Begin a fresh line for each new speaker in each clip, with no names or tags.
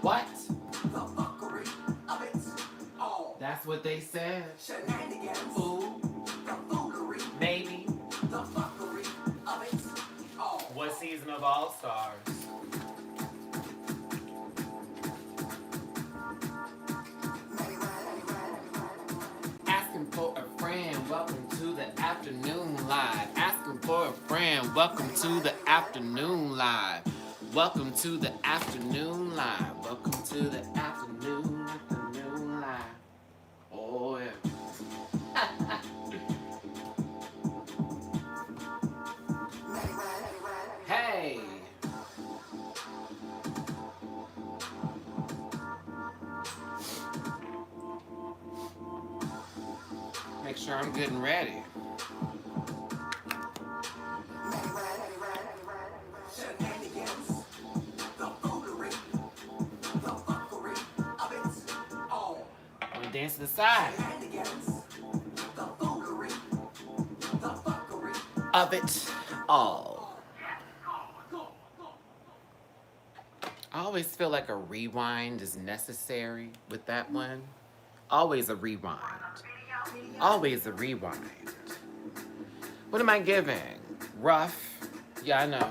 What? That's what they said. Ooh. Maybe. What season of All Stars? Asking for a friend, welcome to the afternoon live. Asking for a friend, welcome to the afternoon live. Welcome to the afternoon live. Welcome to the afternoon live. Oh yeah. Hey. Make sure I'm good and ready. Dance to the side of it all. I always feel like a rewind is necessary with that one. Always a rewind. Always a rewind. What am I giving? Rough. Yeah, I know.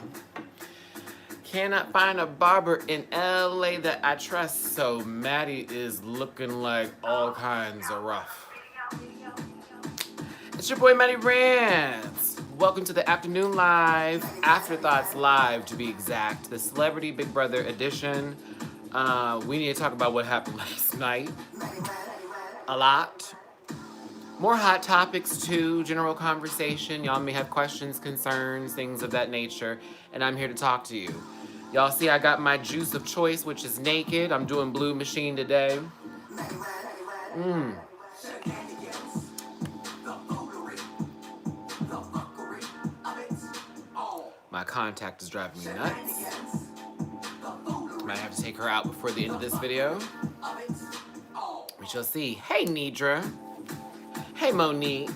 Cannot find a barber in LA that I trust, so Matty is looking like all kinds of rough. It's your boy Matty Rants. Welcome to the afternoon live, Afterthoughts live to be exact, the Celebrity Big Brother edition. We need to talk about what happened last night. A lot. More hot topics too, general conversation. Y'all may have questions, concerns, things of that nature, and I'm here to talk to you. Y'all see I got my juice of choice, which is naked. I'm doing Blue Machine today. My contact is driving me nuts. Might have to take her out before the end of this video. We shall see. Hey, Nidra. Hey, Monique.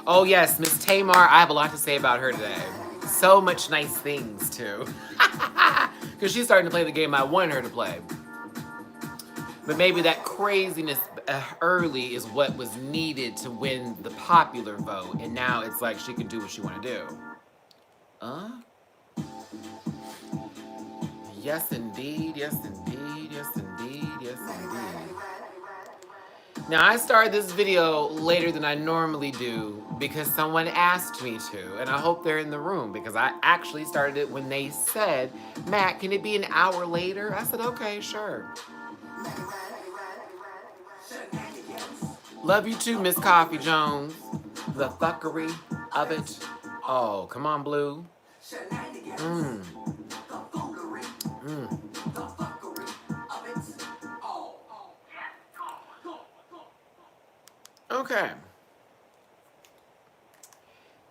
Oh, yes, Miss Tamar. I have a lot to say about her today. So much nice things, too. Because she's starting to play the game I wanted her to play. But maybe that craziness early is what was needed to win the popular vote. And now it's like she can do what she want to do. Yes, indeed. Yes, indeed. Yes, indeed. Yes, indeed. Now, I started this video later than I normally do because someone asked me to, and I hope they're in the room because I actually started it when they said, Matt, can it be an hour later? I said, okay, sure. Love you too, Miss Coffee Jones. The fuckery of it. Oh, come on, Blue. Okay.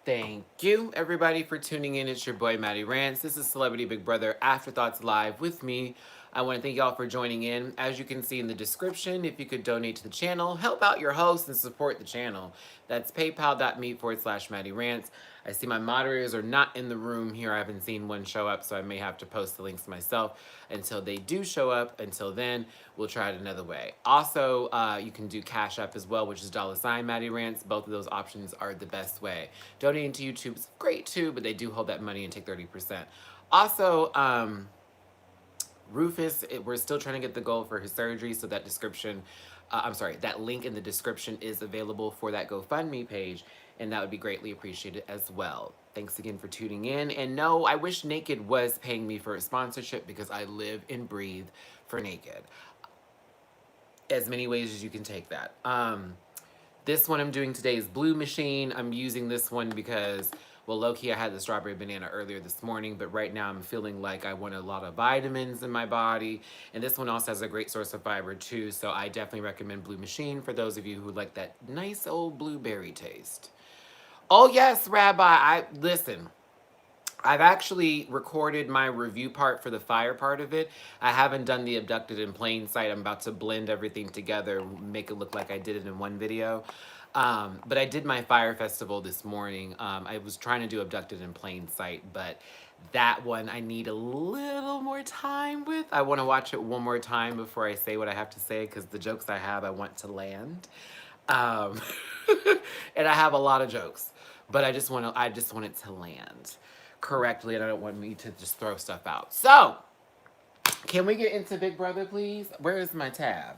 Thank you, everybody, for tuning in. It's your boy, Matty Rants. This is Celebrity Big Brother Afterthoughts Live with me. I want to thank y'all for joining in. As you can see in the description, if you could donate to the channel, help out your host and support the channel. That's paypal.me/Matty Rants. I see my moderators are not in the room here. I haven't seen one show up, so I may have to post the links myself until they do show up. Until then, we'll try it another way. Also, you can do Cash App as well, which is $Matty Rants. Both of those options are the best way. Donating to YouTube is great too, but they do hold that money and take 30%. Also, Rufus, we're still trying to get the goal for his surgery, so that that link in the description is available for that GoFundMe page. and that would be greatly appreciated as well. Thanks again for tuning in. And no, I wish Naked was paying me for a sponsorship because I live and breathe for Naked. As many ways as you can take that. This one I'm doing today is Blue Machine. I'm using this one because, well, low-key I had the strawberry banana earlier this morning, but right now I'm feeling like I want a lot of vitamins in my body. And this one also has a great source of fiber too, so I definitely recommend Blue Machine for those of you who like that nice old blueberry taste. Oh yes, Rabbi, listen. I've actually recorded my review part for the fire part of it. I haven't done the abducted in plain sight. I'm about to blend everything together, make it look like I did it in one video. But I did my fire festival this morning. I was trying to do abducted in plain sight, but that one I need a little more time with. I want to watch it one more time before I say what I have to say, because the jokes I have, I want to land. And I have a lot of jokes, but I just want it to land correctly, and I don't want me to just throw stuff out. So, can we get into Big Brother, please? Where is my tab?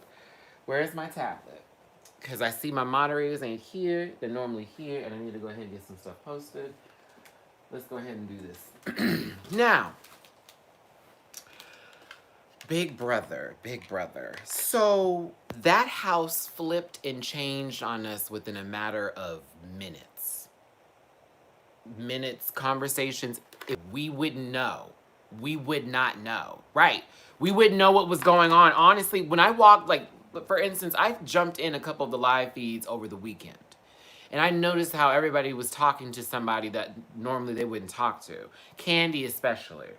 Where is my tablet? Because I see my moderators ain't here. They're normally here, and I need to go ahead and get some stuff posted. Let's go ahead and do this. Now, Big Brother, Big Brother. So, that house flipped and changed on us within a matter of minutes. Conversations, if we wouldn't know. We would not know. Right. We wouldn't know what was going on. Honestly, when I walked, like, for instance, I jumped in a couple of the live feeds over the weekend. And I noticed how everybody was talking to somebody that normally they wouldn't talk to. Candy especially.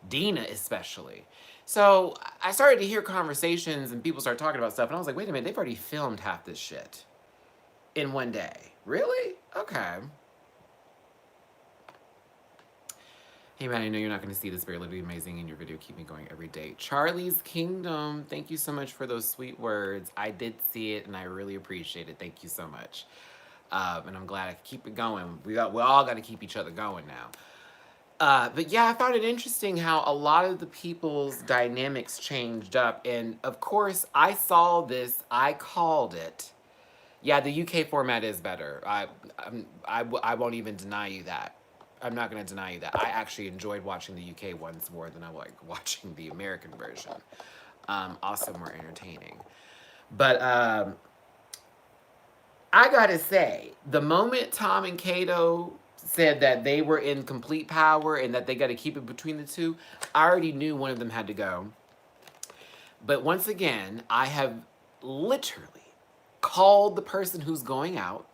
Dena especially. So I started to hear conversations and people started talking about stuff. And I was like, wait a minute, they've already filmed half this shit in one day. Really? Okay. Hey man, I know you're not going to see this, but it'll be amazing in your video. Keep me going every day. Charlie's Kingdom, thank you so much for those sweet words. I did see it and I really appreciate it. Thank you so much. And I'm glad I can keep it going. We all got to keep each other going now. But yeah, I found it interesting how a lot of the people's dynamics changed up. And of course, I saw this. I called it. Yeah, the UK format is better. I won't even deny you that. I'm not going to deny you that. I actually enjoyed watching the UK ones more than I like watching the American version. Also more entertaining. But I got to say, the moment Tom and Kato said that they were in complete power and that they got to keep it between the two, I already knew one of them had to go. But once again, I have literally called the person who's going out.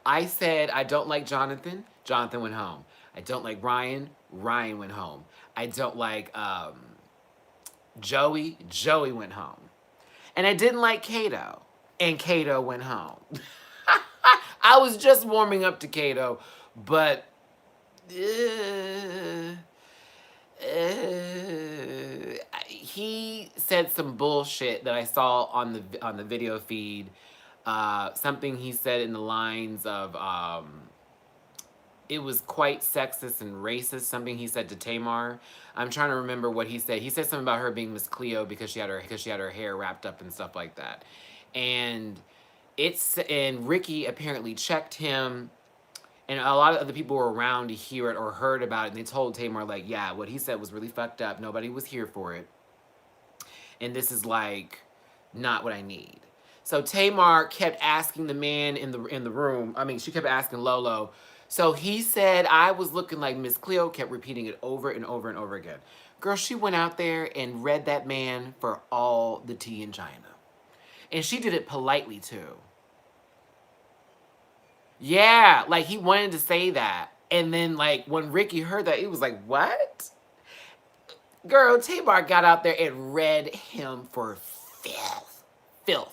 I said, I don't like Jonathan. Jonathan went home. I don't like Ryan. Ryan went home. I don't like Joey. Joey went home. And I didn't like Kato. And Kato went home. I was just warming up to Kato, but he said some bullshit that I saw on the video feed. Something he said in the lines of it was quite sexist and racist, something he said to Tamar. I'm trying to remember what he said. He said something about her being Miss Cleo because she had her hair wrapped up and stuff like that. And Ricky apparently checked him, and a lot of other people were around to hear it or heard about it, and they told Tamar, like, yeah, what he said was really fucked up. Nobody was here for it. And this is, like, not what I need. So Tamar kept asking the man in the room, she kept asking Lolo. So he said, I was looking like Miss Cleo, kept repeating it over and over and over again. Girl, she went out there and read that man for all the tea in China. And she did it politely, too. Yeah, like, he wanted to say that. And then, like, when Ricky heard that, he was like, what? Girl, Tamar got out there and read him for filth. Filth.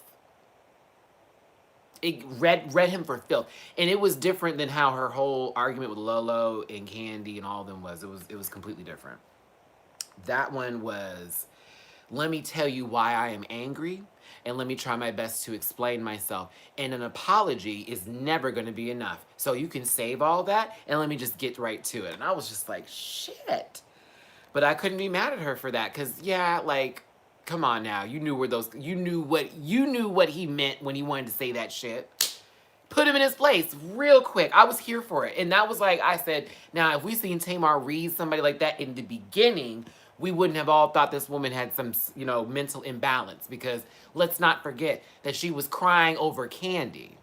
It read him for filth. And it was different than how her whole argument with Lolo and Candy and all of them was. It was completely different. That one was, let me tell you why I am angry, and let me try my best to explain myself. And an apology is never going to be enough. So you can save all that, and let me just get right to it. And I was just like, shit. But I couldn't be mad at her for that, because, yeah, like, come on now. You knew what he meant when he wanted to say that shit. put him in his place real quick. I was here for it. And that was like, I said, now if we seen Tamar read somebody like that in the beginning, we wouldn't have all thought this woman had some, mental imbalance, because let's not forget that she was crying over Candy.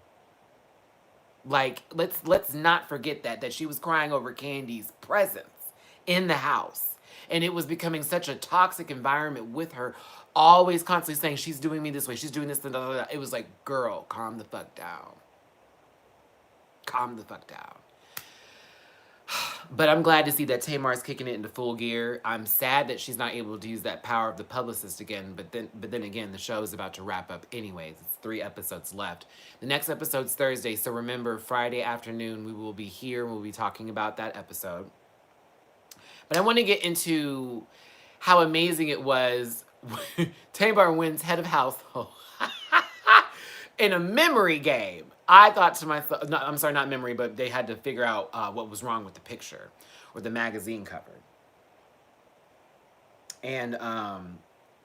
Like, let's not forget that she was crying over Candy's presence in the house. And it was becoming such a toxic environment with her, always constantly saying, she's doing me this way, she's doing this, blah, blah, blah. It was like, girl, calm the fuck down. Calm the fuck down. But I'm glad to see that Tamar's kicking it into full gear. I'm sad that she's not able to use that power of the publicist again, but then again, the show is about to wrap up anyways. It's 3 episodes left. The next episode's Thursday, so remember, Friday afternoon, we will be here and we'll be talking about that episode. But I want to get into how amazing it was. Tamar wins head of household in a memory game. I thought to myself, no, I'm sorry, not memory, but they had to figure out what was wrong with the picture or the magazine cover. And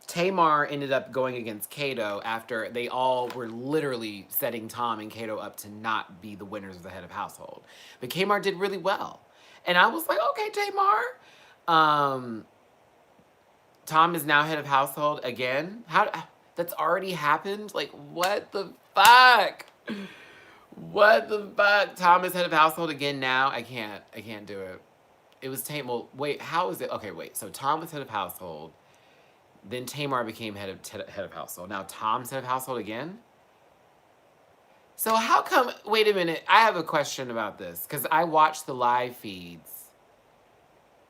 Tamar ended up going against Kato after they all were literally setting Tom and Kato up to not be the winners of the head of household. But Tamar did really well. And I was like, okay, Tamar. Tom is now head of household again. That's already happened? Like, what the fuck? What the fuck? Tom is head of household again now? I can't do it. It was Tamar. Well, wait, how is it? Okay, wait. So Tom was head of household. Then Tamar became head of household. Now Tom's head of household again? So how come, wait a minute. I have a question about this, because I watched the live feeds.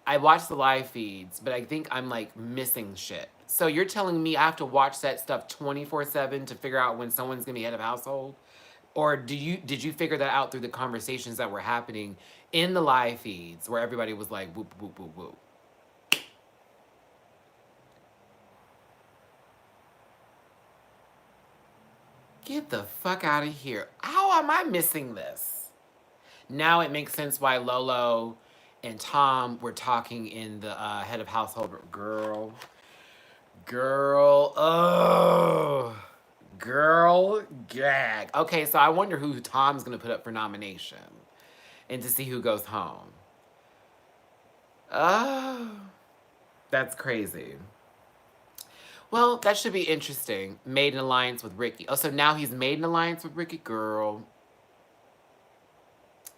But I think I'm like missing shit. So you're telling me I have to watch that stuff 24/7 to figure out when someone's gonna be head of household? Or did you figure that out through the conversations that were happening in the live feeds where everybody was like, whoop, whoop, whoop, whoop? Get the fuck out of here. How am I missing this? Now it makes sense why Lolo and Tom were talking in the head of household. Girl, gag. Okay, so I wonder who Tom's gonna put up for nomination and to see who goes home. Oh, that's crazy. Well, that should be interesting. Made an alliance with Ricky. Oh, so now he's made an alliance with Ricky? Girl.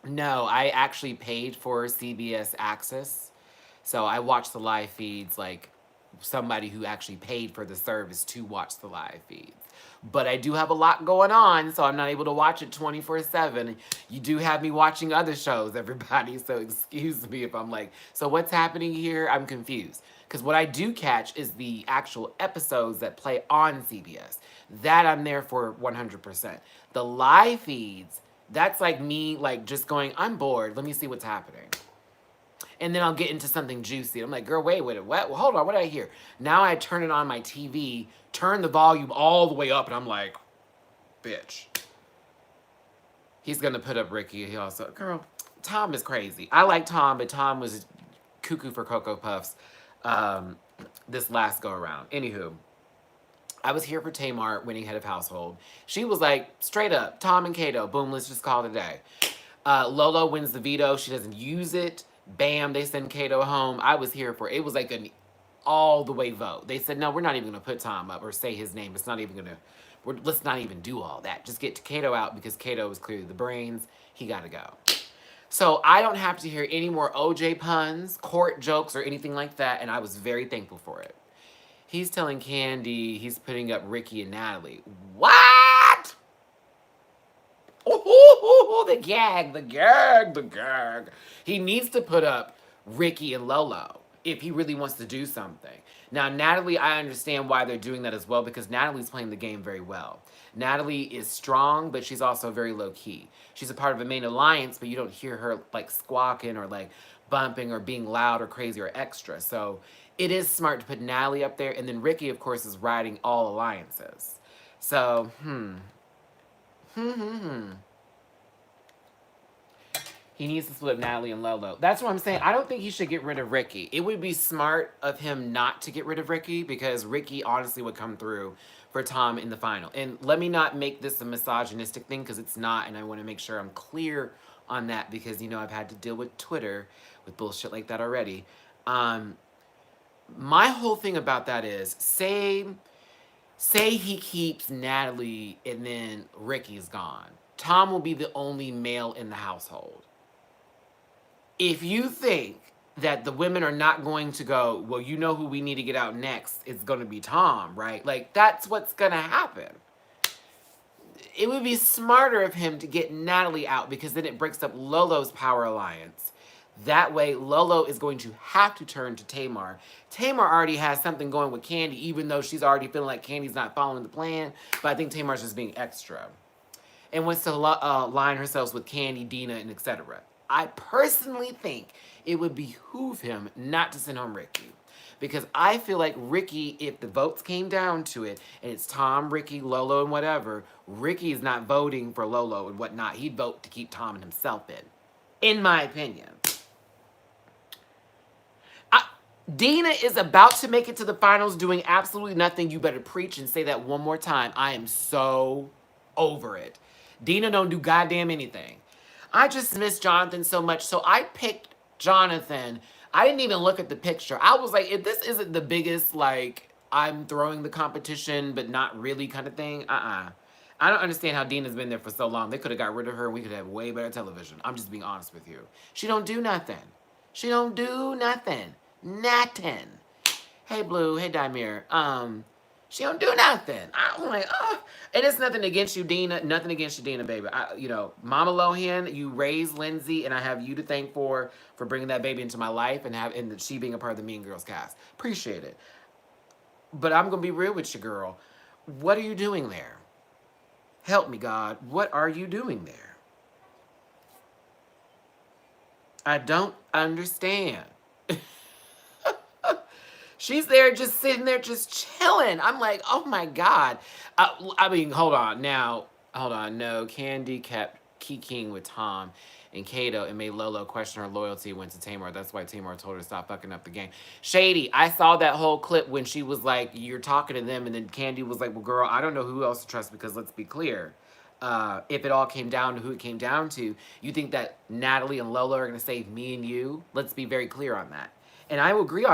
No, I actually paid for CBS Access. So I watched the live feeds like somebody who actually paid for the service to watch the live feeds. But I do have a lot going on, so I'm not able to watch it 24/7. You do have me watching other shows, everybody, so excuse me if I'm like, so what's happening here? I'm confused. Because what I do catch is the actual episodes that play on CBS. That I'm there for 100%. The live feeds, that's like me like just going, I'm bored, let me see what's happening. And then I'll get into something juicy. I'm like, girl, wait, what? Well, hold on, what did I hear? Now I turn it on my TV, turn the volume all the way up, and I'm like, bitch. He's gonna put up Ricky. He also, girl, Tom is crazy. I like Tom, but Tom was cuckoo for Cocoa Puffs this last go around. Anywho, I was here for Tamar winning head of household. She was like, straight up, Tom and Kato, boom, let's just call it a day. Lolo wins the veto. She doesn't use it. Bam, they send Kato home. I was here for it. It was like an all the way vote. They said, no, we're not even going to put Tom up or say his name. It's not even going to, let's not even do all that. Just get Kato out because Kato is clearly the brains. He got to go. So I don't have to hear any more OJ puns, court jokes, or anything like that, and I was very thankful for it. He's telling Candy he's putting up Ricky and Natalie. What? Oh, the gag. He needs to put up Ricky and Lolo if he really wants to do something. Now, Natalie, I understand why they're doing that as well, because Natalie's playing the game very well. Natalie is strong, but she's also very low-key. She's a part of a main alliance, but you don't hear her, like, squawking or, like, bumping or being loud or crazy or extra. So it is smart to put Natalie up there, and then Ricky, of course, is riding all alliances. So, He needs to split Natalie and Lolo. That's what I'm saying. I don't think he should get rid of Ricky. It would be smart of him not to get rid of Ricky, because Ricky honestly would come through for Tom in the final. And let me not make this a misogynistic thing, because it's not, and I want to make sure I'm clear on that, because, you know, I've had to deal with Twitter with bullshit like that already. My whole thing about that is, say he keeps Natalie and then Ricky's gone. Tom will be the only male in the household. If you think that the women are not going to go, well, you know who we need to get out next, it's going to be Tom, right? Like, that's what's going to happen. It would be smarter of him to get Natalie out, because then it breaks up Lolo's power alliance. That way, Lolo is going to have to turn to Tamar. Tamar already has something going with Candy, even though she's already feeling like Candy's not following the plan. But I think Tamar's just being extra and wants to align herself with Candy, Dena, and etc. I personally think it would behoove him not to send home Ricky. Because I feel like Ricky, if the votes came down to it, and it's Tom, Ricky, Lolo, and whatever, Ricky is not voting for Lolo and whatnot. He'd vote to keep Tom and himself in my opinion. Dena is about to make it to the finals doing absolutely nothing. You better preach and say that one more time. I am so over it. Dena don't do goddamn anything. I just miss Jonathan so much, so I picked Jonathan. I didn't even look at the picture. I was like, if this isn't the biggest, like, I'm throwing the competition, but not really kind of thing, I don't understand how Dena's been there for so long. They could have got rid of her and we could have way better television. I'm just being honest with you. She don't do nothing. She don't do nothing. Nothing. Hey, Blue. Hey, Dimir. She don't do nothing. I'm like, oh. And it's nothing against you, Dena. Nothing against you, Dena, baby. You know, Mama Lohan, you raised Lindsay, and I have you to thank for bringing that baby into my life and she being a part of the Mean Girls cast. Appreciate it. But I'm going to be real with you, girl. What are you doing there? Help me, God. What are you doing there? I don't understand. She's there just sitting there just chilling. I'm like, oh my God. I mean, hold on. No, Candy kept kikiing with Tom and Kato and made Lolo question her loyalty and went to Tamar. That's why Tamar told her to stop fucking up the game. Shady, I saw that whole clip when she was like, you're talking to them, and then Candy was like, well, girl, I don't know who else to trust, because let's be clear. If it all came down to who it came down to, you think that Natalie and Lolo are going to save me and you? Let's be very clear on that. And I agree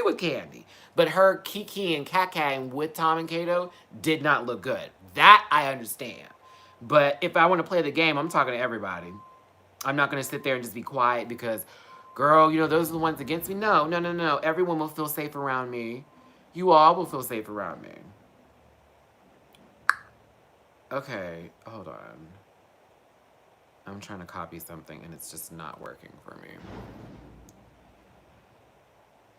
with Candy. But her Kiki and Kakaing with Tom and Kato did not look good. That I understand. But if I want to play the game, I'm talking to everybody. I'm not going to sit there and just be quiet because, girl, you know, those are the ones against me. No. Everyone will feel safe around me. You all will feel safe around me. Okay, hold on. I'm trying to copy something and it's just not working for me.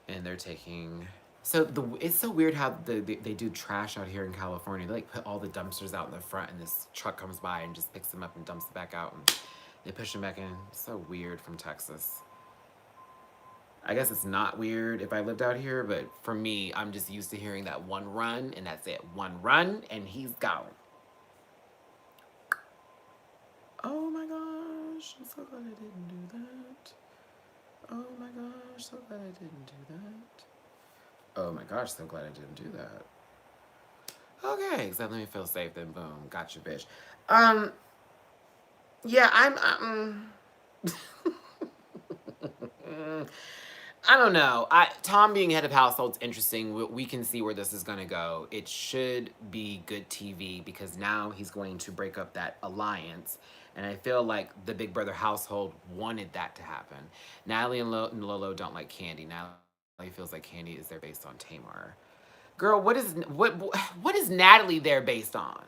And they're taking... So it's so weird how they do trash out here in California. They like put all the dumpsters out in the front and this truck comes by and just picks them up and dumps it back out and they push them back in. It's so weird from Texas. I guess it's not weird if I lived out here, but for me, I'm just used to hearing that one run and that's it. One run and he's gone. Oh my gosh, I'm so glad I didn't do that. Oh my gosh, so glad I didn't do that. Oh my gosh, so glad I didn't do that. Okay, except let me feel safe, then boom, gotcha, bitch. Yeah, I'm I don't know. Tom being head of household's interesting. We can see where this is going to go. It should be good TV because now he's going to break up that alliance. And I feel like the Big Brother household wanted that to happen. Natalie and Lolo don't like Candy. Natalie feels like Candy is there based on Tamar. Girl, what is Natalie there based on?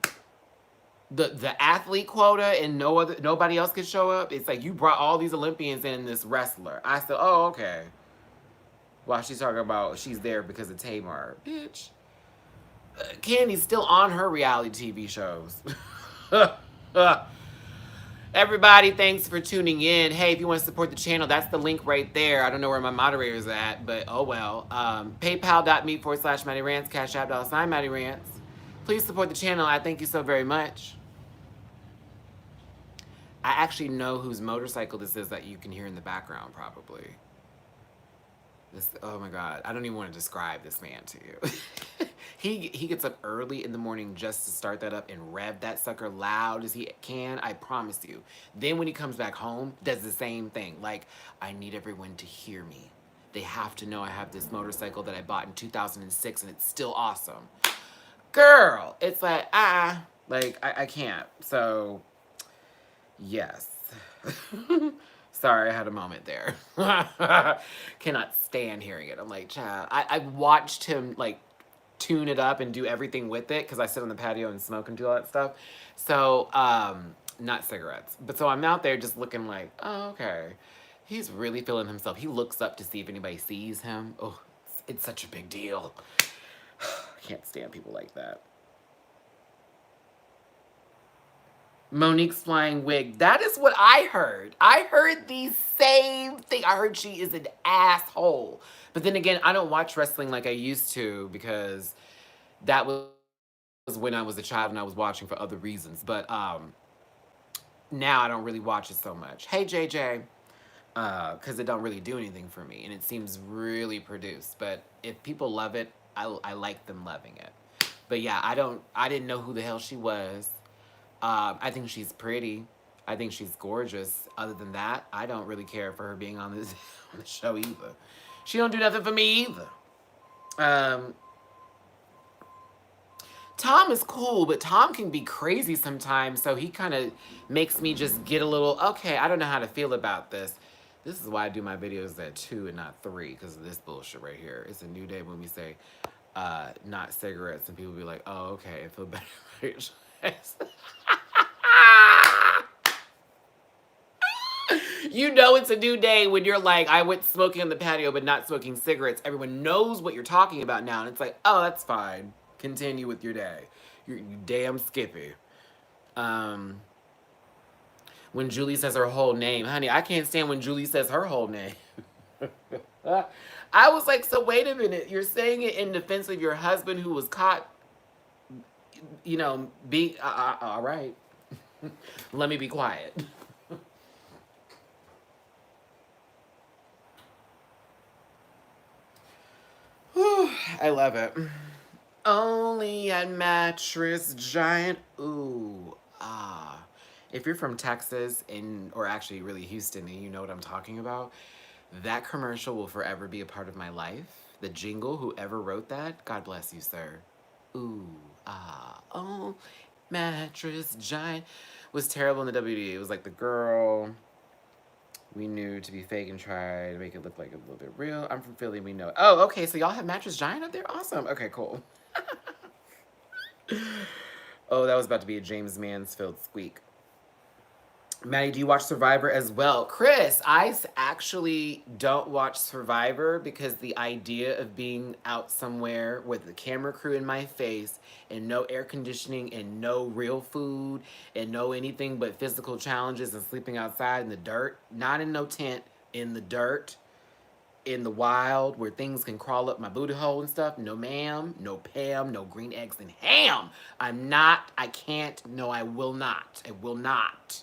The athlete quota and nobody else could show up? It's like you brought all these Olympians in this wrestler. I said, oh, okay. While she's talking about she's there because of Tamar. Bitch. Candy's still on her reality TV shows. Everybody, thanks for tuning in. Hey, if you want to support the channel, that's the link right there. I don't know where my moderator's at, but oh well. PayPal.me/Matty Rants, Cash App $Matty Rants. Please support the channel. I thank you so very much. I actually know whose motorcycle this is that you can hear in the background, probably. Oh my God, I don't even want to describe this man to you. he gets up early in the morning just to start that up and rev that sucker loud as he can. I promise you. Then when he comes back home, does the same thing. Like, I need everyone to hear me. They have to know I have this motorcycle that I bought in 2006 and it's still awesome. Girl, it's like, like, I can't. So, yes. Sorry, I had a moment there. Cannot stand hearing it. I'm like, child. I watched him, like, tune it up and do everything with it because I sit on the patio and smoke and do all that stuff. So, not cigarettes. But so I'm out there just looking like, oh, okay. He's really feeling himself. He looks up to see if anybody sees him. Oh, it's such a big deal. Can't stand people like that. Monique's flying wig. That is what I heard. I heard the same thing. I heard she is an asshole. But then again, I don't watch wrestling like I used to because that was when I was a child and I was watching for other reasons. But now I don't really watch it so much. Hey, JJ. Because it don't really do anything for me. And it seems really produced. But if people love it, I like them loving it. But yeah, I didn't know who the hell she was. I think she's pretty. I think she's gorgeous. Other than that, I don't really care for her being on this on the show either. She don't do nothing for me either. Tom is cool, but Tom can be crazy sometimes, so he kind of makes me just get a little, okay, I don't know how to feel about this. This is why I do my videos at 2 and not 3, because of this bullshit right here. It's a new day when we say, not cigarettes, and people be like, oh, okay, I feel better about your choice. You know it's a new day when you're like, I went smoking on the patio but not smoking cigarettes. Everyone knows what you're talking about now, and it's like, oh, that's fine. Continue with your day. You damn Skippy. When Julie says her whole name. Honey, I can't stand when Julie says her whole name. I was like, so wait a minute. You're saying it in defense of your husband who was caught, you know, all right. Let me be quiet. I love it. Only at Mattress Giant. Ooh, ah. If you're from Texas or actually really Houston and you know what I'm talking about, that commercial will forever be a part of my life. The jingle, whoever wrote that, God bless you, sir. Ooh, oh, Mattress Giant was terrible in the WD. It was like the girl we knew to be fake and try to make it look like a little bit real. I'm from Philly, we know it. Oh, okay, so y'all have Mattress Giant up there? Awesome. Okay, cool. Oh, that was about to be a James Mansfield squeak. Maddie, do you watch Survivor as well? Chris, I actually don't watch Survivor because the idea of being out somewhere with the camera crew in my face and no air conditioning and no real food and no anything but physical challenges and sleeping outside in the dirt, not in no tent, in the dirt, in the wild where things can crawl up my booty hole and stuff. No ma'am, no Pam, no green eggs and ham. I can't, no, I will not. I will not.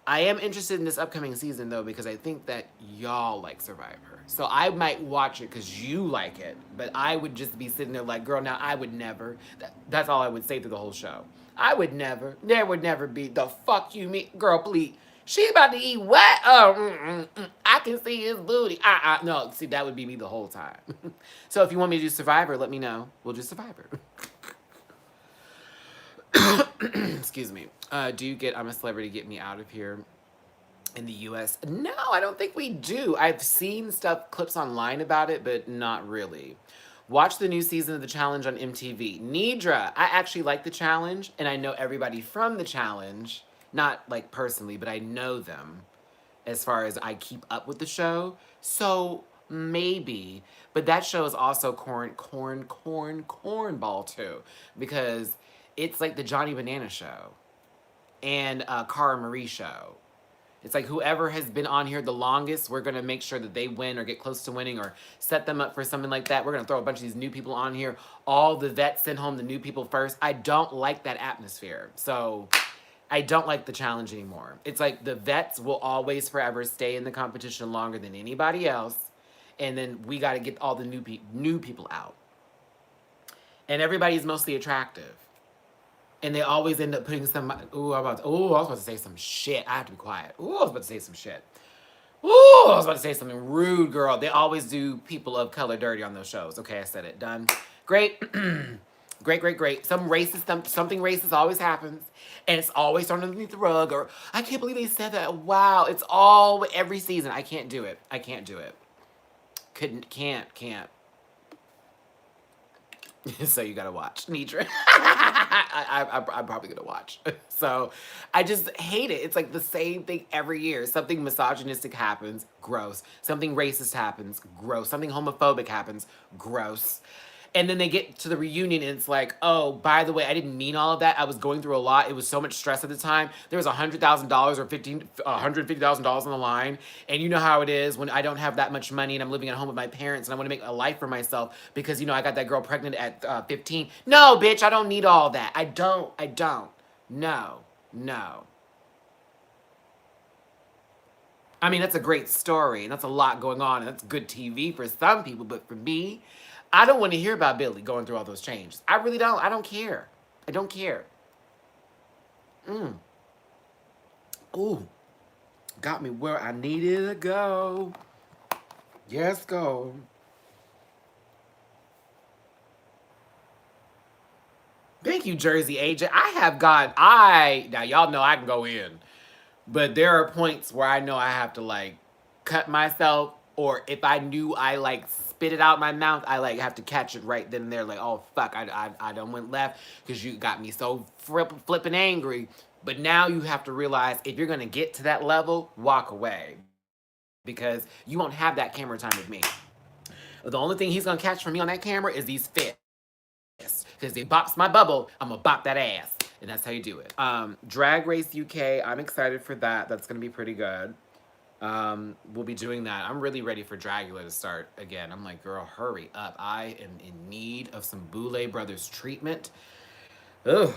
I am interested in this upcoming season, though, because I think that y'all like Survivor. So I might watch it because you like it. But I would just be sitting there like, girl, now I would never. That's all I would say through the whole show. I would never. There would never be. The fuck you mean? Girl, please. She about to eat what? Oh, I can see his booty. No, see, that would be me the whole time. So if you want me to do Survivor, let me know. We'll do Survivor. Excuse me. Do you get I'm a Celebrity Get Me Out of Here in the US? No, I don't think we do. I've seen clips online about it, but not really. Watch the new season of The Challenge on MTV. Nidra, I actually like The Challenge, and I know everybody from The Challenge. Not like personally, but I know them as far as I keep up with the show. So maybe. But that show is also cornball too. Because it's like the Johnny Banana show and Cara Marie show. It's like whoever has been on here the longest, we're going to make sure that they win or get close to winning or set them up for something like that. We're going to throw a bunch of these new people on here. All the vets send home the new people first. I don't like that atmosphere. So I don't like the challenge anymore. It's like the vets will always forever stay in the competition longer than anybody else. And then we got to get all the new people out. and everybody's mostly attractive. And they always end up putting some. I was about to say some shit. I have to be quiet. Ooh, I was about to say some shit. Ooh, I was about to say something rude, girl. They always do people of color dirty on those shows. Okay, I said it. Done. Great. Great. Something racist always happens. And it's always thrown underneath the rug. Or, I can't believe they said that. Wow. It's all every season. I can't do it. Can't. So you gotta watch, Nidra. I'm probably gonna watch. So I just hate it. It's like the same thing every year. Something misogynistic happens, gross. Something racist happens, gross. Something homophobic happens, gross. And then they get to the reunion and it's like, oh, by the way, I didn't mean all of that. I was going through a lot. It was so much stress at the time. There was $100,000 or $150,000 on the line. And you know how it is when I don't have that much money and I'm living at home with my parents and I want to make a life for myself because, I got that girl pregnant at 15. No, bitch, I don't need all that. I don't. No. I mean, that's a great story and that's a lot going on and that's good TV for some people, but for me, I don't want to hear about Billy going through all those changes. I really don't. I don't care. Ooh, got me where I needed to go. Yes, go. Thank you, Jersey Agent. Now y'all know I can go in. But there are points where I know I have to cut myself, or if I knew I spit it out my mouth, I have to catch it right then and there. Oh fuck, I done went left because you got me so flipping angry. But now you have to realize if you're gonna get to that level, walk away because you won't have that camera time with me. The only thing he's gonna catch from me on that camera is these fists. Because if he bops my bubble, I'm gonna bop that ass. And that's how you do it. Drag Race UK, I'm excited for that. That's gonna be pretty good. We'll be doing that. I'm really ready for Dragula to start again. I'm like, girl, hurry up. I am in need of some Boulay Brothers treatment. Ugh.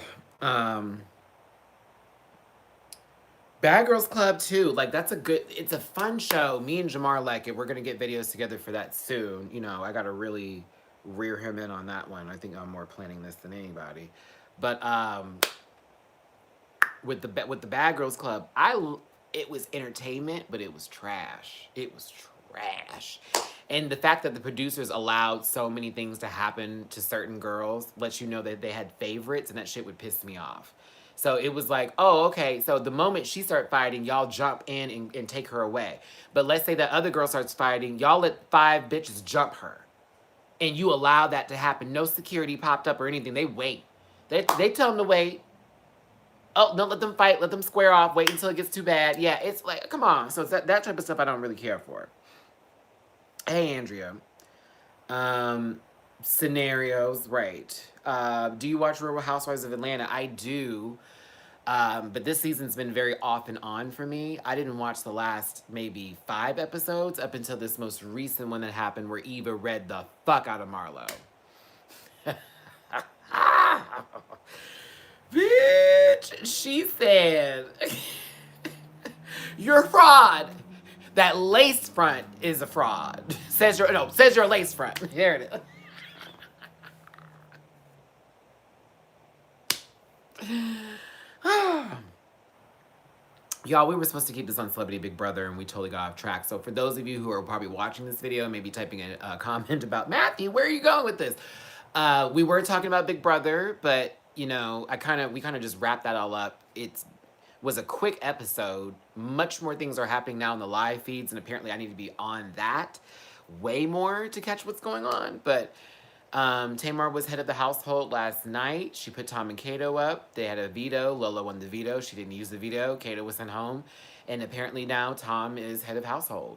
Bad Girls Club too. It's a fun show. Me and Jamar like it. We're gonna get videos together for that soon. I gotta really rear him in on that one. I think I'm more planning this than anybody. But with the Bad Girls Club, it was entertainment, but it was trash. And the fact that the producers allowed so many things to happen to certain girls lets you know that they had favorites, and that shit would piss me off. So it was like, oh, okay, so the moment she starts fighting, y'all jump in and take her away. But let's say that other girl starts fighting, y'all let 5 bitches jump her. And you allow that to happen. No security popped up or anything. They wait. They tell them to wait. Oh, don't let them fight. Let them square off. Wait until it gets too bad. Yeah, it's like, come on. So it's that type of stuff I don't really care for. Hey, Andrea. Scenarios, right. Do you watch Real Housewives of Atlanta? I do. But this season's been very off and on for me. I didn't watch the last maybe 5 episodes up until this most recent one that happened where Eva read the fuck out of Marlo. Bitch, she said, you're a fraud. That lace front is a fraud. Says you're a lace front. Here it is. Y'all, we were supposed to keep this on Celebrity Big Brother and we totally got off track. So for those of you who are probably watching this video, maybe typing a comment about, Matthew, where are you going with this? We were talking about Big Brother, but we kind of just wrapped that all up. It was a quick episode. Much more things are happening now in the live feeds, and apparently I need to be on that way more to catch what's going on. But Tamar was head of the household last night. She put Tom and Kato up. They had a veto. Lola won the veto. She didn't use the veto. Kato was sent home. And apparently now Tom is head of household.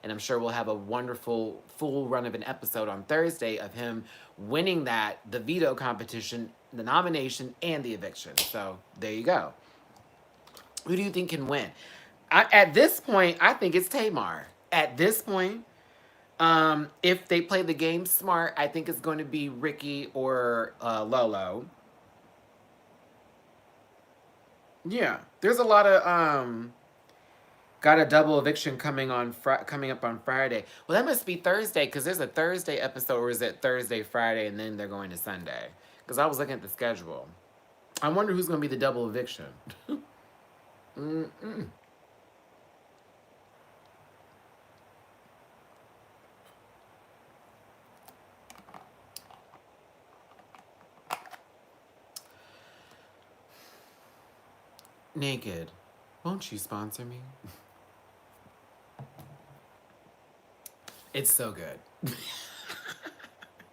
And I'm sure we'll have a wonderful full run of an episode on Thursday of him winning the veto competition, the nomination, and the eviction. So there you go. Who do you think can win? At this point, I think it's Tamar. At this point, if they play the game smart, I think it's going to be Ricky or Lolo. Yeah, there's a lot of Got a double eviction coming up on Friday. Well, that must be Thursday because there's a Thursday episode, or is it Thursday, Friday, and then they're going to Sunday? Because I was looking at the schedule. I wonder who's going to be the double eviction. Mm-mm. Naked, won't you sponsor me? It's so good.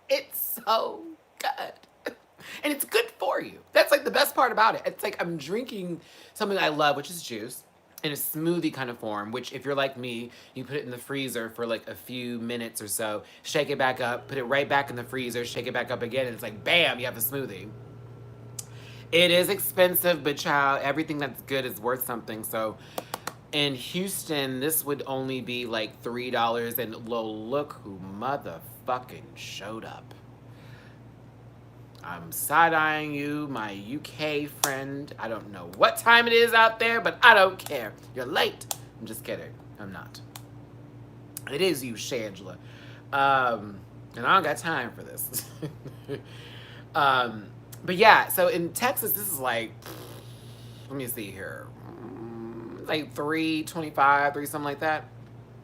It's so good. And it's good for you. That's like the best part about it. It's like I'm drinking something I love, which is juice, in a smoothie kind of form, which if you're like me, you put it in the freezer for like a few minutes or so, shake it back up, put it right back in the freezer, shake it back up again, and it's like, bam, you have a smoothie. It is expensive, but child, everything that's good is worth something. So in Houston, this would only be like $3, and look who motherfucking showed up. I'm side-eyeing you, my UK friend. I don't know what time it is out there, but I don't care. You're late. I'm just kidding. I'm not. It is you, Shangela. And I don't got time for this. But yeah, so in Texas, this is like, let me see here. Like $3.25, something like that.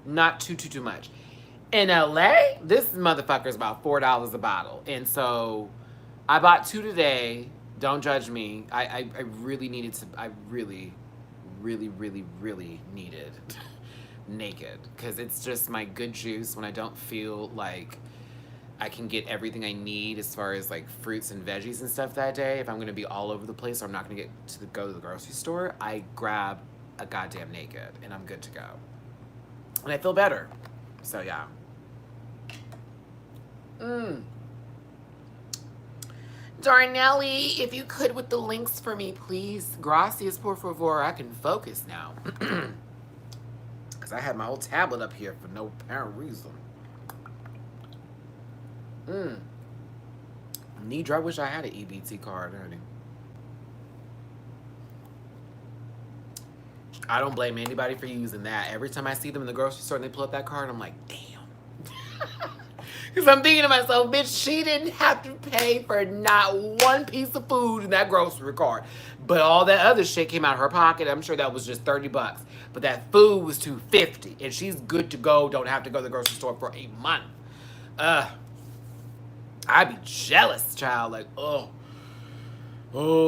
Not too much. In LA, this motherfucker is about $4 a bottle. And so I bought 2 today. Don't judge me. I really needed to, I really needed Naked. Because it's just my good juice when I don't feel like I can get everything I need as far as like fruits and veggies and stuff that day. If I'm going to be all over the place or I'm not going to get to go to the grocery store, I grab a goddamn Naked and I'm good to go. And I feel better. So yeah. Darnelli, if you could with the links for me, please. Gracias, por favor. I can focus now. Because I had my whole tablet up here for no apparent reason. Nidra, I wish I had an EBT card, honey. I don't blame anybody for using that. Every time I see them in the grocery store and they pull up that card, I'm like, damn. Because I'm thinking to myself, bitch, she didn't have to pay for not one piece of food in that grocery cart. But all that other shit came out of her pocket. I'm sure that was just $30. But that food was $2.50. And she's good to go. Don't have to go to the grocery store for a month. I'd be jealous, child. Like, oh,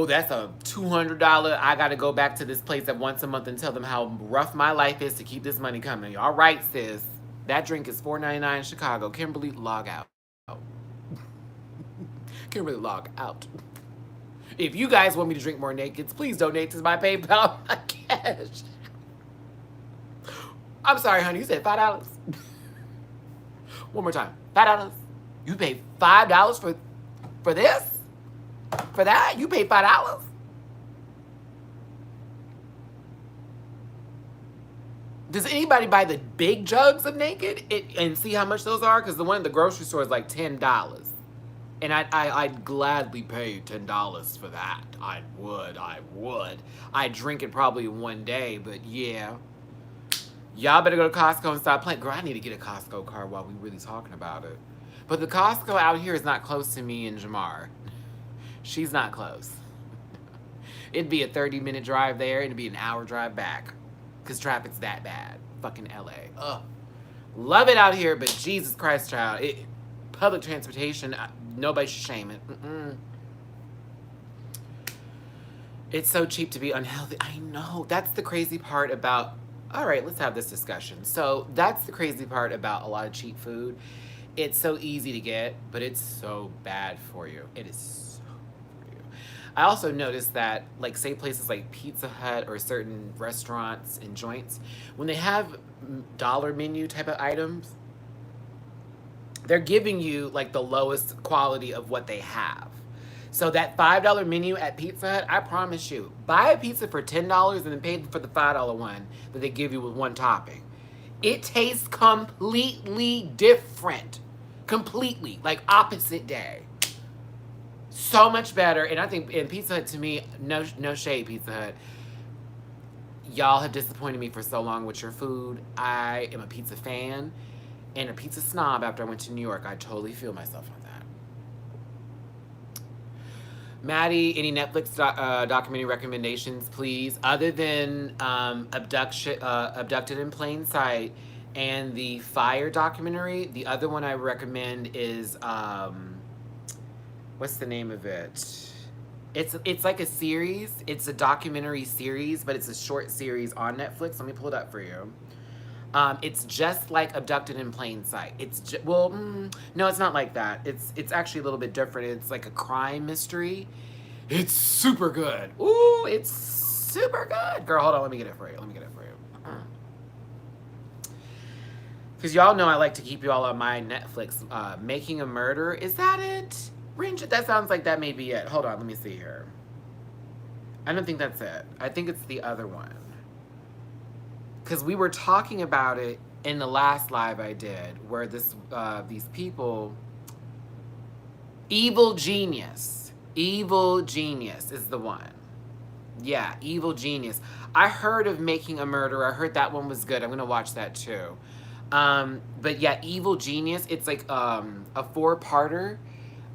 that's a $200. I got to go back to this place at once a month and tell them how rough my life is to keep this money coming. All right, sis. That drink is $4.99 in Chicago. Kimberly, log out. Kimberly, log out. If you guys want me to drink more Nakeds, please donate to my PayPal cash. I'm sorry, honey. You said $5? One more time. $5? You paid $5 for this? For that? You paid $5? Does anybody buy the big jugs of Naked and see how much those are? Because the one at the grocery store is like $10. And I'd gladly pay $10 for that. I would. I'd drink it probably one day, but yeah. Y'all better go to Costco and stop playing. Girl, I need to get a Costco card while we really talking about it. But the Costco out here is not close to me and Jamar. She's not close. It'd be a 30-minute drive there, and it'd be an hour drive back. Because traffic's that bad. Fucking LA. Ugh. Love it out here, but Jesus Christ, child. Public transportation, nobody should shame it. It's so cheap to be unhealthy. I know. That's the crazy part about... All right, let's have this discussion. So that's the crazy part about a lot of cheap food. It's so easy to get, but it's so bad for you. It is so bad for you. I also noticed that, like, say places like Pizza Hut or certain restaurants and joints, when they have dollar menu type of items, they're giving you, like, the lowest quality of what they have. So that $5 menu at Pizza Hut, I promise you, buy a pizza for $10 and then pay for the $5 one that they give you with one topping. It tastes completely different. Completely. Like opposite day. So much better. And I think in Pizza Hut, to me, no shade, Pizza Hut. Y'all have disappointed me for so long with your food. I am a pizza fan and a pizza snob after I went to New York. I totally feel myself on that. Maddie, any Netflix documentary recommendations, please? Other than Abducted in Plain Sight and the Fire documentary, the other one I recommend is what's the name of it? It's like a series. It's a documentary series, but it's a short series on Netflix. Let me pull it up for you. It's just like Abducted in Plain Sight. No, it's not like that. It's actually a little bit different. It's like a crime mystery. It's super good. Ooh, it's super good. Girl, hold on. Let me get it for you. Because y'all know I like to keep you all on my Netflix. Making a Murder. Is that it? That sounds like that may be it. Hold on. Let me see here. I don't think that's it. I think it's the other one. Because we were talking about it in the last live I did, where these people, Evil Genius is the one. Yeah, Evil Genius. I heard of Making a Murder. I heard that one was good. I'm gonna watch that too. But yeah, Evil Genius. It's like a 4-parter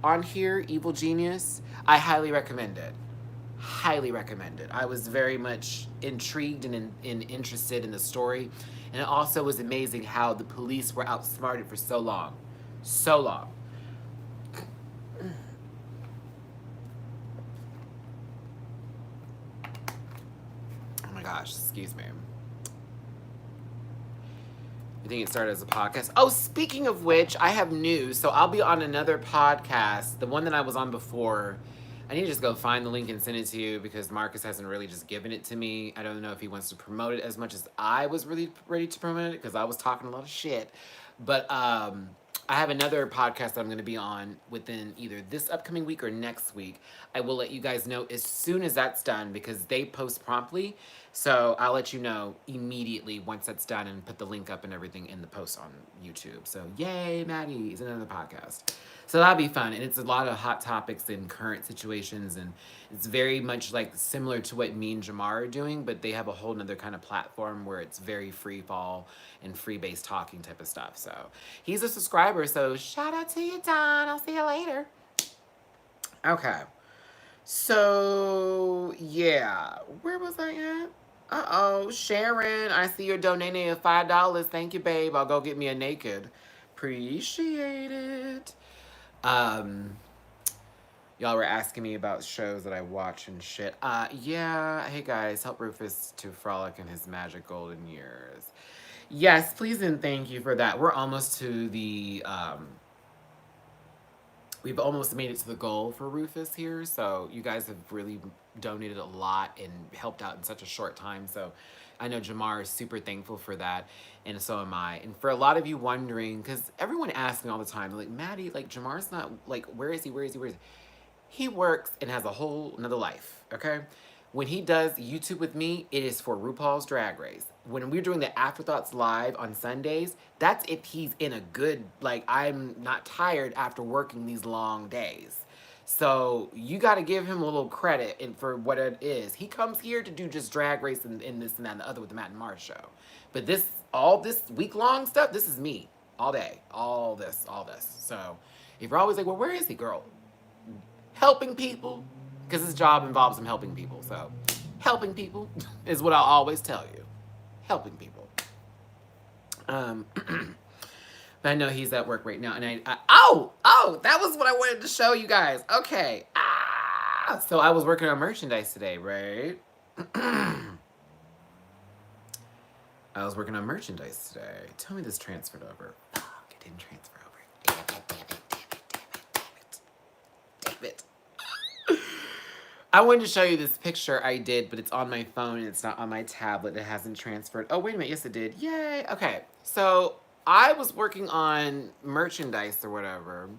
on here. Evil Genius. I highly recommend it. Highly recommended. I was very much intrigued and interested in the story. And it also was amazing how the police were outsmarted for so long. So long. Oh my gosh, excuse me. You think it started as a podcast? Oh, speaking of which, I have news. So I'll be on another podcast, the one that I was on before. I need to just go find the link and send it to you because Marcus hasn't really just given it to me. I don't know if he wants to promote it as much as I was really ready to promote it because I was talking a lot of shit. But I have another podcast that I'm going to be on within either this upcoming week or next week. I will let you guys know as soon as that's done because they post promptly. So I'll let you know immediately once that's done and put the link up and everything in the post on YouTube. So yay, Maddie, it's another podcast. So that'll be fun. And it's a lot of hot topics in current situations. And it's very much like similar to what me and Jamar are doing, but they have a whole nother kind of platform where it's very free fall and free-based talking type of stuff. So he's a subscriber. So shout out to you, Don. I'll see you later. Okay. So, yeah. Where was I at? Uh-oh. Sharon, I see you're donating $5. Thank you, babe. I'll go get me a naked. Appreciate it. Y'all were asking me about shows that I watch and shit. Yeah. Hey, guys. Help Rufus to frolic in his magic golden years. Yes, please and thank you for that. We're almost to the, we've almost made it to the goal for Rufus here. So you guys have really donated a lot and helped out in such a short time. So I know Jamar is super thankful for that. And so am I. And for a lot of you wondering, because everyone asks me all the time, like, Maddie, like, Jamar's not, like, where is he? He works and has a whole another life, okay? When he does YouTube with me, it is for RuPaul's Drag Race. When we're doing the Afterthoughts Live on Sundays, that's if he's in a good, like, I'm not tired after working these long days. So you got to give him a little credit for what it is. He comes here to do just Drag Race and this and that and the other with the Matt and Mars show. But all this week-long stuff, this is me all day. All this. So if you're always like, well, where is he, girl? Helping people. Because his job involves him helping people. So helping people is what I'll always tell you. Helping people. But I know he's at work right now. And oh, that was what I wanted to show you guys. Okay. So I was working on merchandise today, right? I was working on merchandise today. Tell me this transferred over. Fuck, it didn't transfer over. Damn it. I wanted to show you this picture I did, but it's on my phone and it's not on my tablet. It hasn't transferred. Oh, wait a minute. Yes, it did. Yay. Okay. So I was working on merchandise or whatever.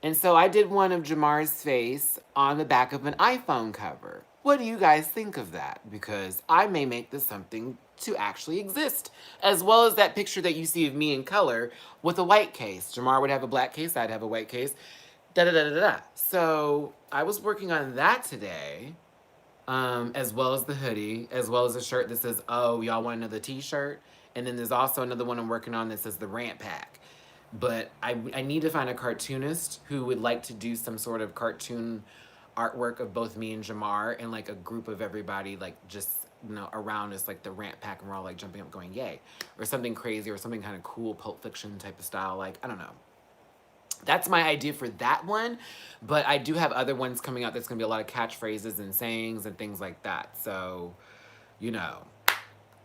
And so I did one of Jamar's face on the back of an iPhone cover. What do you guys think of that? Because I may make this something to actually exist. As well as that picture that you see of me in color with a white case. Jamar would have a black case. I'd have a white case. Da-da-da-da-da. So I was working on that today. as well as the hoodie, as well as a shirt that says, "Oh, y'all want another T-shirt?" And then there's also another one I'm working on that says the Rant Pack. But I need to find a cartoonist who would like to do some sort of cartoon artwork of both me and Jamar and like a group of everybody like just around us like the Rant Pack and we're all like jumping up going yay or something crazy or something kind of cool Pulp Fiction type of style, like I don't know. That's my idea for that one, but I do have other ones coming out that's gonna be a lot of catchphrases and sayings and things like that. So, you know,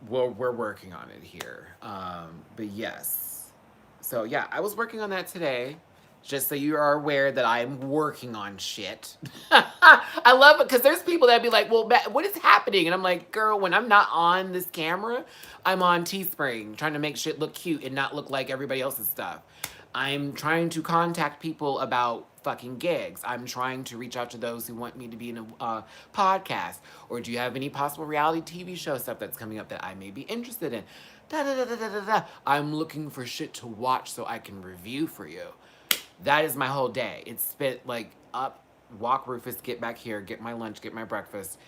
we're working on it here. But yes. So yeah, I was working on that today. Just so you are aware that I'm working on shit. I love it because there's people that be like, well, what is happening? And I'm like, girl, when I'm not on this camera, I'm on Teespring trying to make shit look cute and not look like everybody else's stuff. I'm trying to contact people about fucking gigs. I'm trying to reach out to those who want me to be in a podcast. Or do you have any possible reality TV show stuff that's coming up that I may be interested in? Da, da, da, da, da, da, da. I'm looking for shit to watch so I can review for you. That is my whole day. It's spent like up, walk Rufus, get back here, get my lunch, get my breakfast,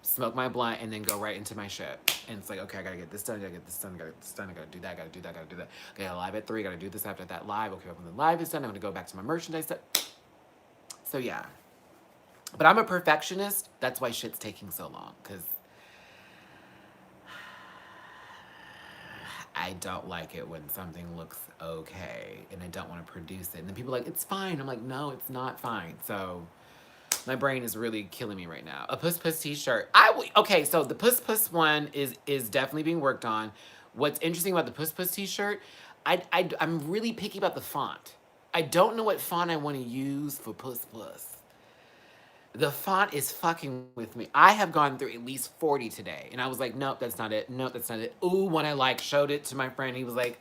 smoke my blunt, and then go right into my shit. And it's like, okay, I gotta get this done, I gotta get this done, I gotta get this done, I gotta do that, I gotta do that, I gotta do that. I got a live at 3, I gotta do this after that live. Okay, when the live is done, I'm gonna go back to my merchandise stuff. So yeah. But I'm a perfectionist. That's why shit's taking so long, because I don't like it when something looks okay and I don't want to produce it. And then people are like, it's fine. I'm like, no, it's not fine. So my brain is really killing me right now. A Puss Puss t-shirt. Okay, so the Puss Puss one is definitely being worked on. What's interesting about the Puss Puss t-shirt, I'm really picky about the font. I don't know what font I want to use for Puss Puss. The font is fucking with me. I have gone through at least 40 today. And I was like, nope, that's not it. Nope, that's not it. Ooh, one I like, showed it to my friend. He was like,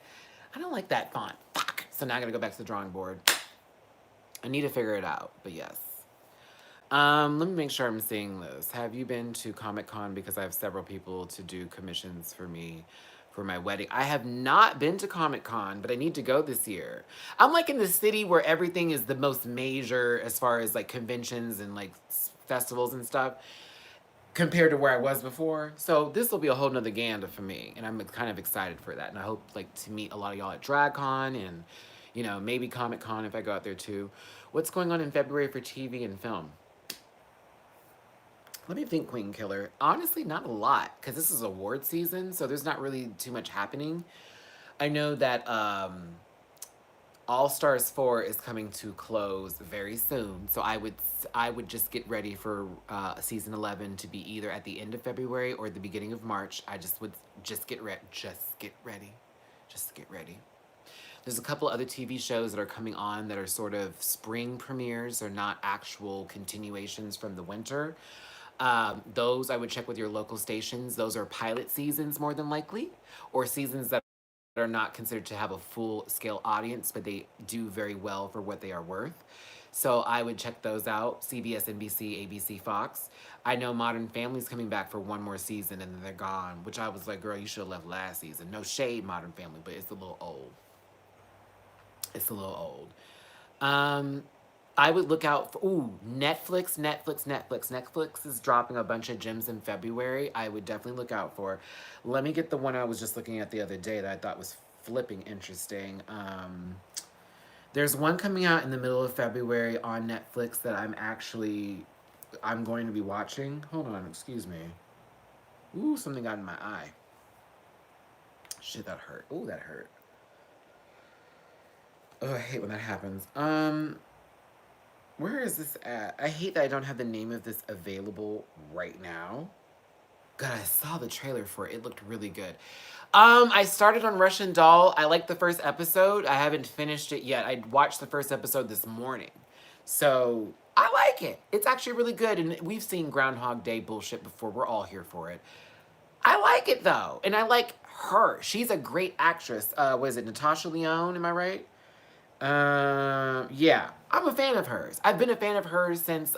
I don't like that font. Fuck. So now I gotta go back to the drawing board. I need to figure it out, but yes. Let me make sure I'm seeing this. Have you been to Comic-Con? Because I have several people to do commissions for me for my wedding. I have not been to Comic-Con, but I need to go this year. I'm like in the city where everything is the most major as far as like conventions and like festivals and stuff compared to where I was before. So this will be a whole nother Ganda for me. And I'm kind of excited for that. And I hope like to meet a lot of y'all at DragCon and, you know, maybe Comic-Con if I go out there too. What's going on in February for TV and film? Let me think, Queen Killer. Honestly, not a lot, because this is award season, so there's not really too much happening. I know that All Stars 4 is coming to close very soon, so I would just get ready for season 11 to be either at the end of February or the beginning of March. I just would just get ready. Just get ready. Just get ready. There's a couple other TV shows that are coming on that are sort of spring premieres. They're not actual continuations from the winter. Those I would check with your local stations. Those are pilot seasons more than likely, or seasons that are not considered to have a full-scale audience, but they do very well for what they are worth. So I would check those out. CBS, NBC, ABC, Fox. I know Modern Family's coming back for one more season and then they're gone, which I was like, girl, you should have left last season. No shade, Modern Family, but it's a little old. It's a little old. I would look out for, Netflix. Netflix is dropping a bunch of gems in February. I would definitely look out for. Let me get the one I was just looking at the other day that I thought was flipping interesting. There's one coming out in the middle of February on Netflix that I'm going to be watching. Hold on, excuse me. Ooh, something got in my eye. Shit, that hurt. Ooh, that hurt. Oh, I hate when that happens. Where is this at? I hate that I don't have the name of this available right now. God, I saw the trailer for it. It looked really good. I started on Russian Doll. I liked the first episode. I haven't finished it yet. I watched the first episode this morning. So, I like it. It's actually really good. And we've seen Groundhog Day bullshit before. We're all here for it. I like it, though. And I like her. She's a great actress. What is it, Natasha Lyonne? Am I right? Yeah, I'm a fan of hers. I've been a fan of hers since,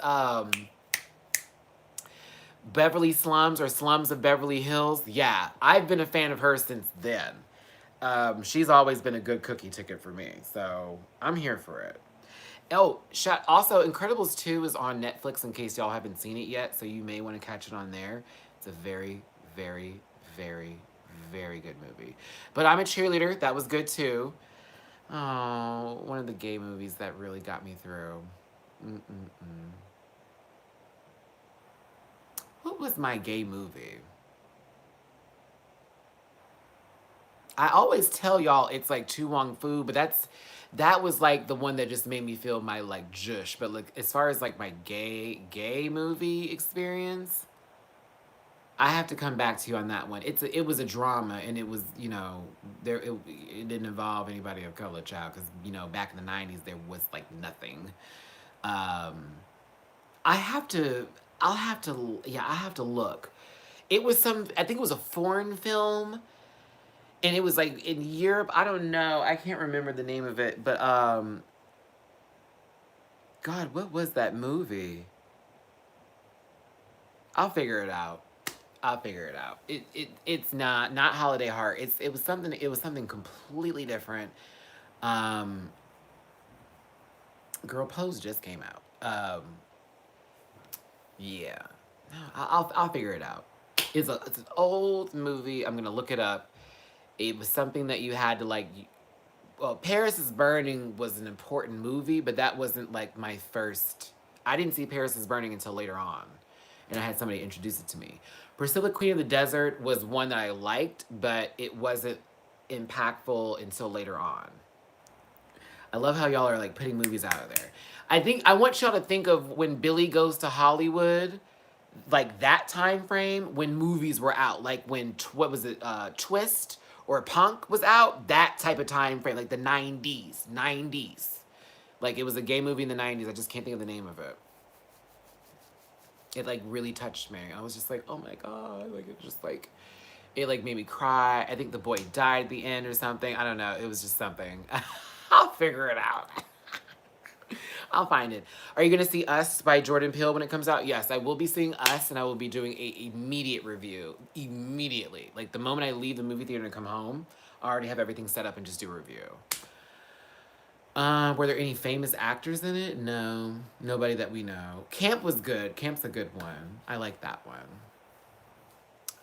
Beverly Slums or Slums of Beverly Hills. Yeah, I've been a fan of hers since then. She's always been a good cookie ticket for me, so I'm here for it. Oh, also, Incredibles 2 is on Netflix in case y'all haven't seen it yet, so you may want to catch it on there. It's a very, very, very, very good movie. But I'm a Cheerleader. That was good too. Oh, one of the gay movies that really got me through. Mm-mm-mm. What was my gay movie? I always tell y'all it's like Tu Wong Fu, but that was like the one that just made me feel my like jush. But like as far as like my gay movie experience, I have to come back to you on that one. It was a drama, and it was, it didn't involve anybody of color, child, because back in the '90s there was like nothing. Um, I have to. I'll have to. Yeah, I have to look. It was some. I think it was a foreign film, and it was like in Europe. I don't know. I can't remember the name of it, but God, what was that movie? I'll figure it out. I'll figure it out. It's not Holiday Heart. It was something completely different. Um, Girl Pose just came out. Yeah. No, I'll figure it out. It's an old movie. I'm gonna look it up. It was something that you had to like. Well, Paris is Burning was an important movie, but that wasn't like my first. I didn't see Paris is Burning until later on, and I had somebody introduce it to me. Priscilla Queen of the Desert was one that I liked, but it wasn't impactful until later on. I love how y'all are like putting movies out of there. I think I want y'all to think of when Billy Goes to Hollywood, like that time frame when movies were out, like when what was it, Twist or Punk was out, that type of time frame, like the '90s. Like it was a gay movie in the '90s. I just can't think of the name of it. It like really touched me. I was just like, oh my god, like it just like it like made me cry. I think the boy died at the end or something. I don't know. It was just something. I'll figure it out. I'll find it. Are you going to see Us by Jordan Peele when it comes out? Yes, I will be seeing Us, and I will be doing a immediate review. Immediately. Like, the moment I leave the movie theater and come home, I already have everything set up and just do a review. Were there any famous actors in it? No. Nobody that we know. Camp was good. Camp's a good one. I like that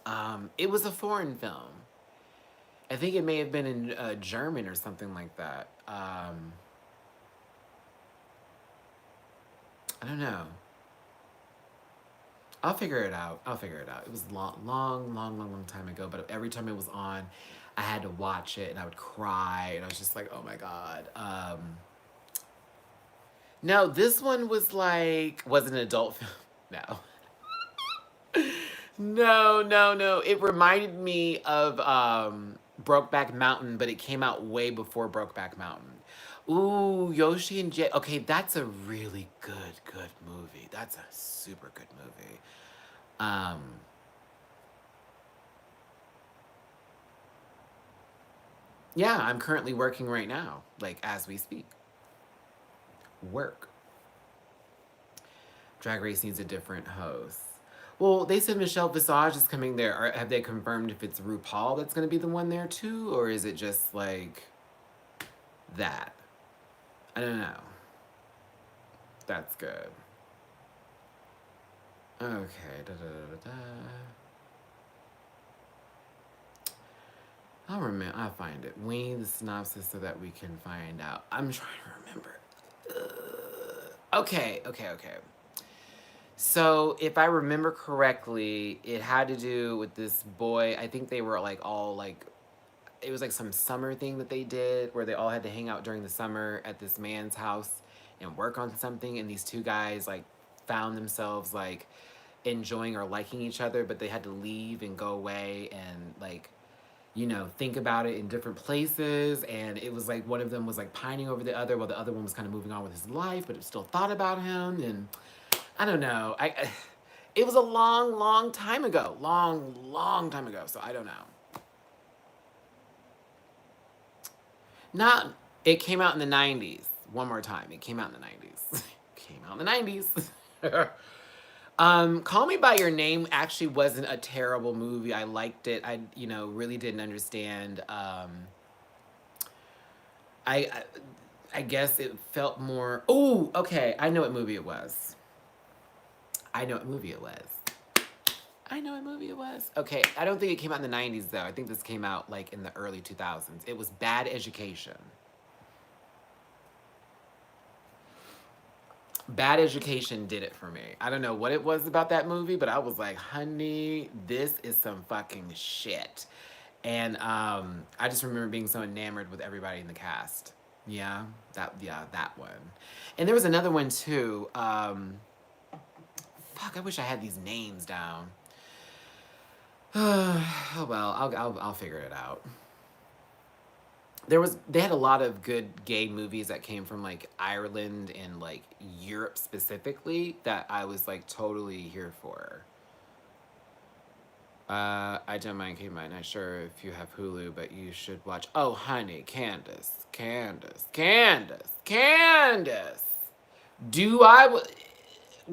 one. It was a foreign film. I think it may have been in German or something like that. I don't know. I'll figure it out. I'll figure it out. It was long time ago, but every time it was on, I had to watch it and I would cry and I was just like, oh my God. No, this one was an adult film. No. No. It reminded me of Brokeback Mountain, but it came out way before Brokeback Mountain. Ooh, Yoshi and Jay. Okay, that's a really good movie. That's a super good movie. Um, yeah, I'm currently working right now, like as we speak. Work. Drag Race needs a different host. Well, they said Michelle Visage is coming there. Have they confirmed if it's RuPaul that's going to be the one there too, or is it just like that? I don't know. That's good. Okay. I'll remember. I'll find it. We need the synopsis so that we can find out. I'm trying to remember. Okay. So if I remember correctly, it had to do with this boy. I think they were like all like, it was like some summer thing that they did where they all had to hang out during the summer at this man's house and work on something. And these two guys like found themselves like enjoying or liking each other, but they had to leave and go away and like, think about it in different places. And it was like one of them was like pining over the other while the other one was kind of moving on with his life, but it still thought about him. And I don't know. It was a long time ago. Long time ago. So I don't know. Not, it came out in the '90s. One more time. It came out in the '90s. Came out in the '90s. Call Me by Your Name actually wasn't a terrible movie. I liked it. I, really didn't understand. I I guess it felt more. Oh, okay. I know what movie it was. I know what movie it was. I know what movie it was. Okay, I don't think it came out in the 90s though. I think this came out like in the early 2000s. It was Bad Education. Bad Education did it for me. I don't know what it was about that movie, but I was like, honey, this is some fucking shit. And I just remember being so enamored with everybody in the cast. Yeah, that one. And there was another one too. Fuck, I wish I had these names down. Oh well, I'll figure it out. They had a lot of good gay movies that came from like Ireland and like Europe specifically that I was like totally here for. I don't mind keeping my not sure if you have Hulu, but you should watch. Oh, honey, Candace. Do I,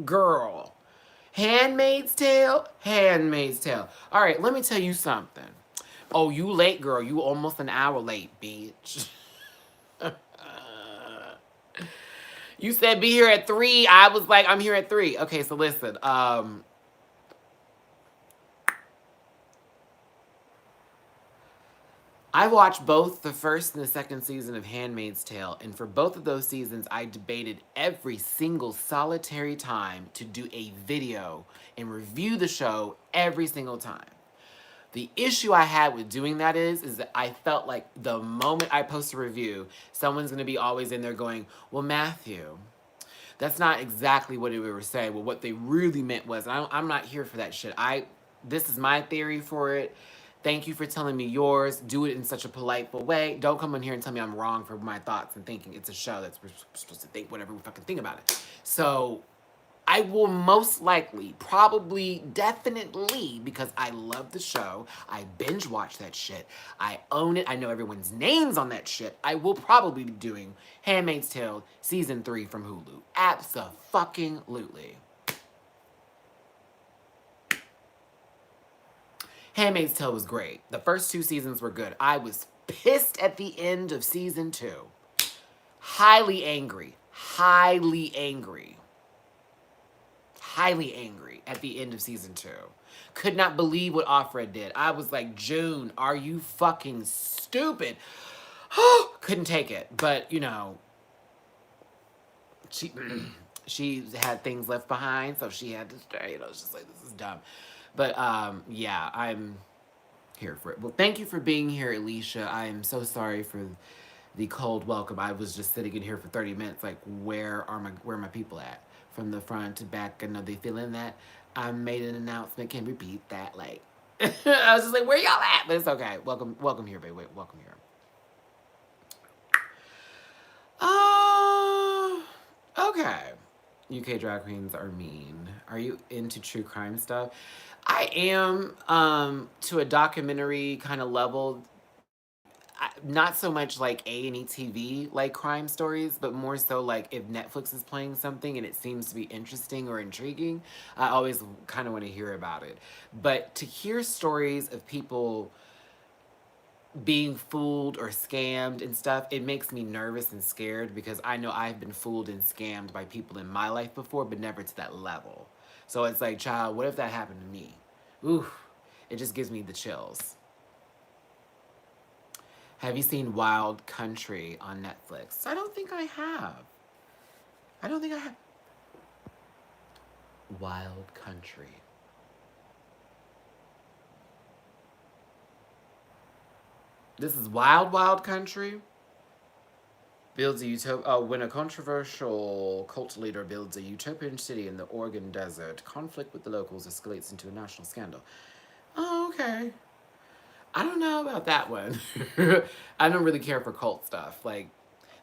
girl? Handmaid's Tale. All right, let me tell you something. Oh, you late, girl. You almost an hour late, bitch. You said be here at 3. I was like, I'm here at 3. Okay, so listen. I watched both the first and the second season of Handmaid's Tale, and for both of those seasons, I debated every single solitary time to do a video and review the show every single time. The issue I had with doing that is that I felt like the moment I post a review, someone's gonna be always in there going, well, Matthew, that's not exactly what they were saying. Well, what they really meant was, I'm not here for that shit. This is my theory for it. Thank you for telling me yours. Do it in such a polite way. Don't come in here and tell me I'm wrong for my thoughts and thinking. It's a show that's we're supposed to think whatever we fucking think about it. So I will most likely, probably, definitely, because I love the show, I binge watch that shit, I own it, I know everyone's names on that shit, I will probably be doing Handmaid's Tale Season 3 from Hulu. Abso-fucking-lutely. Handmaid's Tale was great. The first 2 seasons were good. I was pissed at the end of Season 2. Highly angry. Highly angry at the end of Season 2. Could not believe what Offred did. I was like, June, are you fucking stupid? Couldn't take it. But, you know, she had things left behind, so she had to stay. You know, it's just like, this is dumb. But, yeah, I'm here for it. Well, thank you for being here, Alicia. I am so sorry for the cold welcome. I was just sitting in here for 30 minutes like, where are my people at? From the front to back, and are they feeling that? I made an announcement, can repeat that, like. I was just like, where y'all at? But it's okay. Welcome here, baby. Welcome here. Okay. UK drag queens are mean. Are you into true crime stuff? I am, to a documentary kind of level. Not so much like A&E TV, like crime stories, but more so like if Netflix is playing something and it seems to be interesting or intriguing, I always kind of want to hear about it. But to hear stories of people being fooled or scammed and stuff, it makes me nervous and scared because I know I've been fooled and scammed by people in my life before, but never to that level. So it's like, child, what if that happened to me? Ooh, it just gives me the chills. Have you seen Wild Country on Netflix? I don't think I have. I don't think I have. Wild Country. This is Wild Country. Builds a utopia. Oh, when a controversial cult leader builds a utopian city in the Oregon desert, conflict with the locals escalates into a national scandal. Oh, okay. I don't know about that one. I don't really care for cult stuff. Like,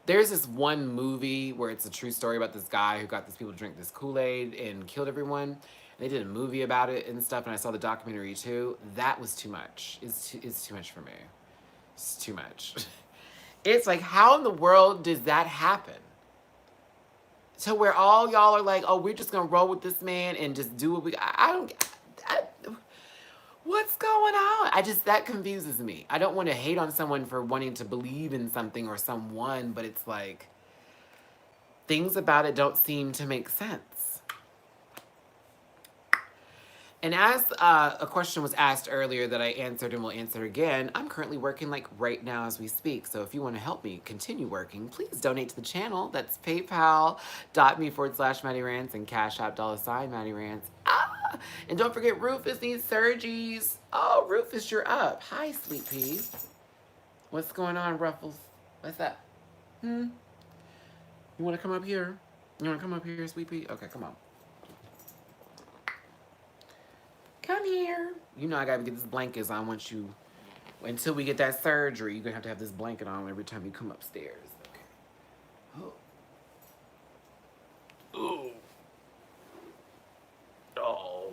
there's this one movie where it's a true story about this guy who got these people to drink this Kool-Aid and killed everyone. And they did a movie about it and stuff, and I saw the documentary too. That was too much. It's too much for me. It's too much. It's like, how in the world does that happen? So where all y'all are like, oh, we're just gonna roll with this man and just do what we. What's going on? That confuses me. I don't want to hate on someone for wanting to believe in something or someone, but it's like, things about it don't seem to make sense. And as a question was asked earlier that I answered and will answer again, I'm currently working like right now as we speak. So if you want to help me continue working, please donate to the channel. That's paypal.me/Matty Rants and Cash App $Matty Rants. Ah! And don't forget Rufus needs surgeries. Oh, Rufus, you're up. Hi, sweet pea. What's going on, Ruffles? What's that? You want to come up here? You want to come up here, sweet pea? Okay, come on. Come here. You know I gotta get this blanket on once you, until we get that surgery. You're gonna have this blanket on every time you come upstairs. Okay. Oh. Oh.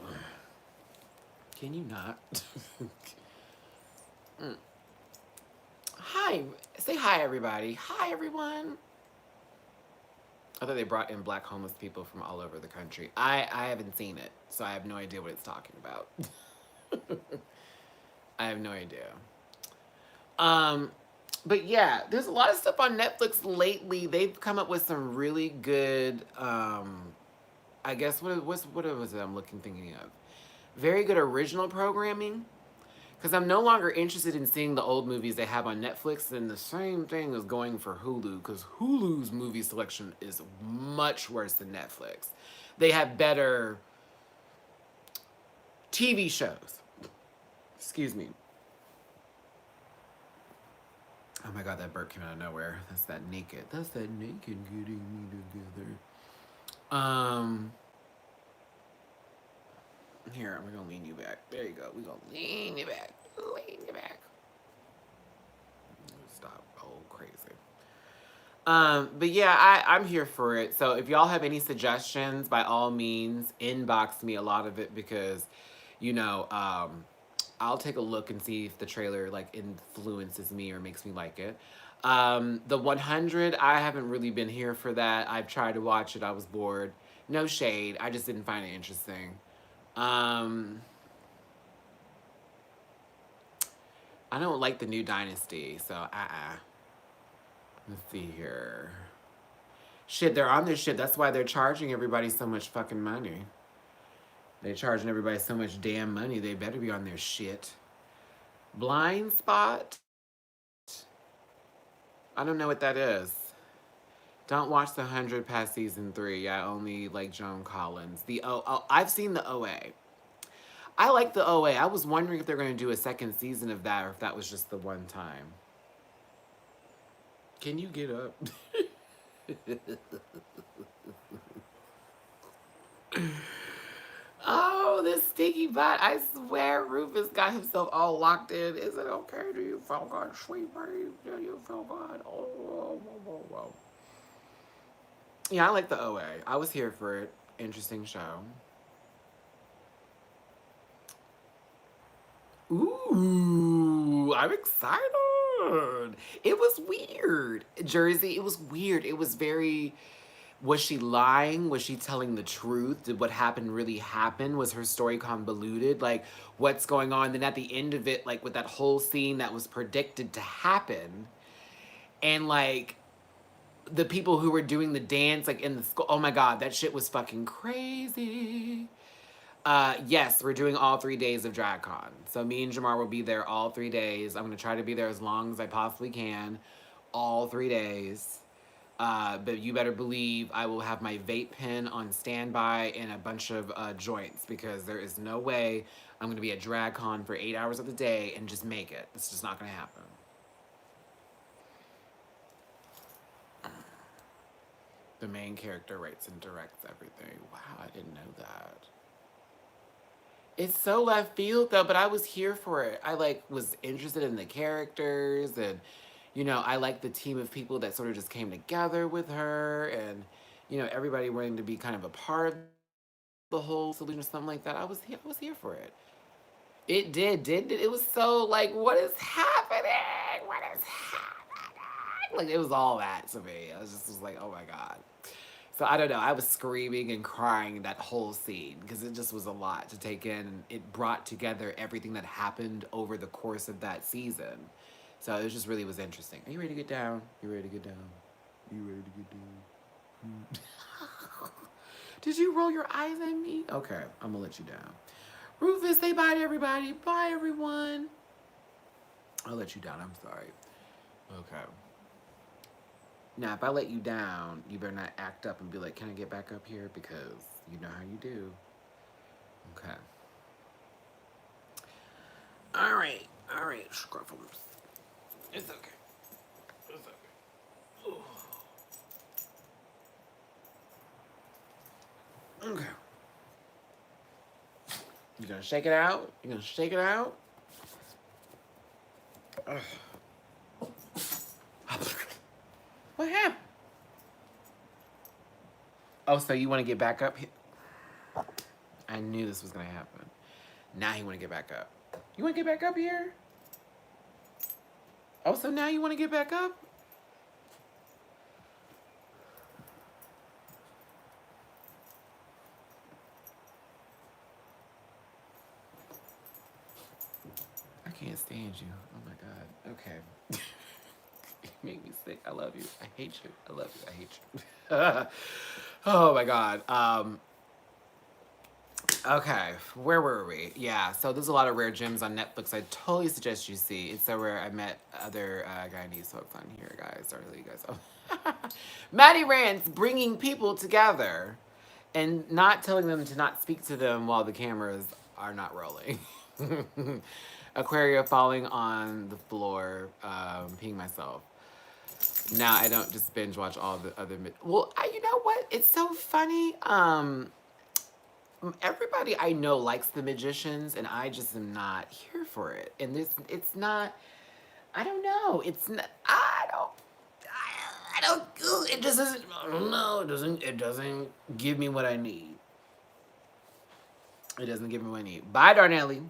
Can you not? Hi. Say hi, everybody. Hi, everyone. I thought they brought in black homeless people from all over the country. I haven't seen it, so I have no idea what it's talking about. I have no idea. But yeah, there's a lot of stuff on Netflix lately. They've come up with some really good, I guess, what was it I'm thinking of? Very good original programming. Because I'm no longer interested in seeing the old movies they have on Netflix, and the same thing is going for Hulu, because Hulu's movie selection is much worse than Netflix. They have better TV shows. Excuse me. Oh my god, that burp came out of nowhere. That's that naked getting me together. Here, we're gonna lean you back. There you go. We're gonna lean you back. Lean you back. Stop. Oh, crazy. But yeah, I'm here for it. So if y'all have any suggestions, by all means, inbox me a lot of it, because, you know, I'll take a look and see if the trailer like influences me or makes me like it. The 100, I haven't really been here for that. I've tried to watch it. I was bored. No shade. I just didn't find it interesting. I don't like the new Dynasty, so Let's see here. Shit, they're on their shit. That's why they're charging everybody so much fucking money. They're charging everybody so much damn money. They better be on their shit. Blind Spot? I don't know what that is. Don't watch the 100 past season 3. I only like Joan Collins. I've seen the OA. I like the OA. I was wondering if they're going to do a second season of that, or if that was just the one time. Can you get up? Oh, this sticky butt. I swear Rufus got himself all locked in. Is it okay? Do you feel good, sweet babe? Do you feel good? Oh. Yeah, I like the OA. I was here for it. Interesting show. Ooh, I'm excited. It was weird. Jersey, it was weird. It was very... Was she lying? Was she telling the truth? Did what happened really happen? Was her story convoluted? Like, what's going on? Then at the end of it, like, with that whole scene that was predicted to happen, and, like, the people who were doing the dance, like, in the school, oh my god, that shit was fucking crazy. Yes, we're doing all 3 days of DragCon. So me and Jamar will be there all 3 days. I'm going to try to be there as long as I possibly can. All 3 days. But you better believe I will have my vape pen on standby and a bunch of joints, because there is no way I'm going to be at DragCon for 8 hours of the day and just make it. It's just not going to happen. The main character writes and directs everything. Wow, I didn't know that. It's so left field though, but I was here for it. I like was interested in the characters, and you know, I like the team of people that sort of just came together with her, and you know, everybody wanting to be kind of a part of the whole solution or something like that. I was here for it. It didn't it? It was so like, what is happening? What is happening? Like, it was all that to me. I was like, oh my god. So I don't know. I was screaming and crying that whole scene, because it just was a lot to take in. And it brought together everything that happened over the course of that season. So it just really was interesting. Are you ready to get down? You ready to get down? You ready to get down? Did you roll your eyes at me? Okay, I'm gonna let you down. Rufus, say bye to everybody. Bye, everyone. I'll let you down. I'm sorry. Okay. Now, if I let you down, you better not act up and be like, can I get back up here? Because you know how you do. Okay. All right. All right, Scruffles. It's okay. It's okay. Ooh. Okay. You gonna shake it out? You gonna shake it out? Ugh. What happened? Oh, so you want to get back up here? I knew this was gonna happen. Now you want to get back up. You want to get back up here? Oh, so now you want to get back up? I can't stand you. Oh my God. Okay. You make me sick. I love you. I hate you. I love you. I hate you. Oh my God. Okay, where were we? Yeah, so there's a lot of rare gems on Netflix. I totally suggest you see. It's so rare. I met other guys folks on here, guys. Sorry to let you guys know. Matty Rants, bringing people together and not telling them to not speak to them while the cameras are not rolling. Aquaria falling on the floor, peeing myself. Now I don't just binge watch all the other. Well, you know what? It's so funny. Everybody I know likes The Magicians, and I just am not here for it. And it's not. I don't know. It's not. I don't. It just doesn't. I don't know. It doesn't give me what I need. It doesn't give me what I need. Bye, Darnelli.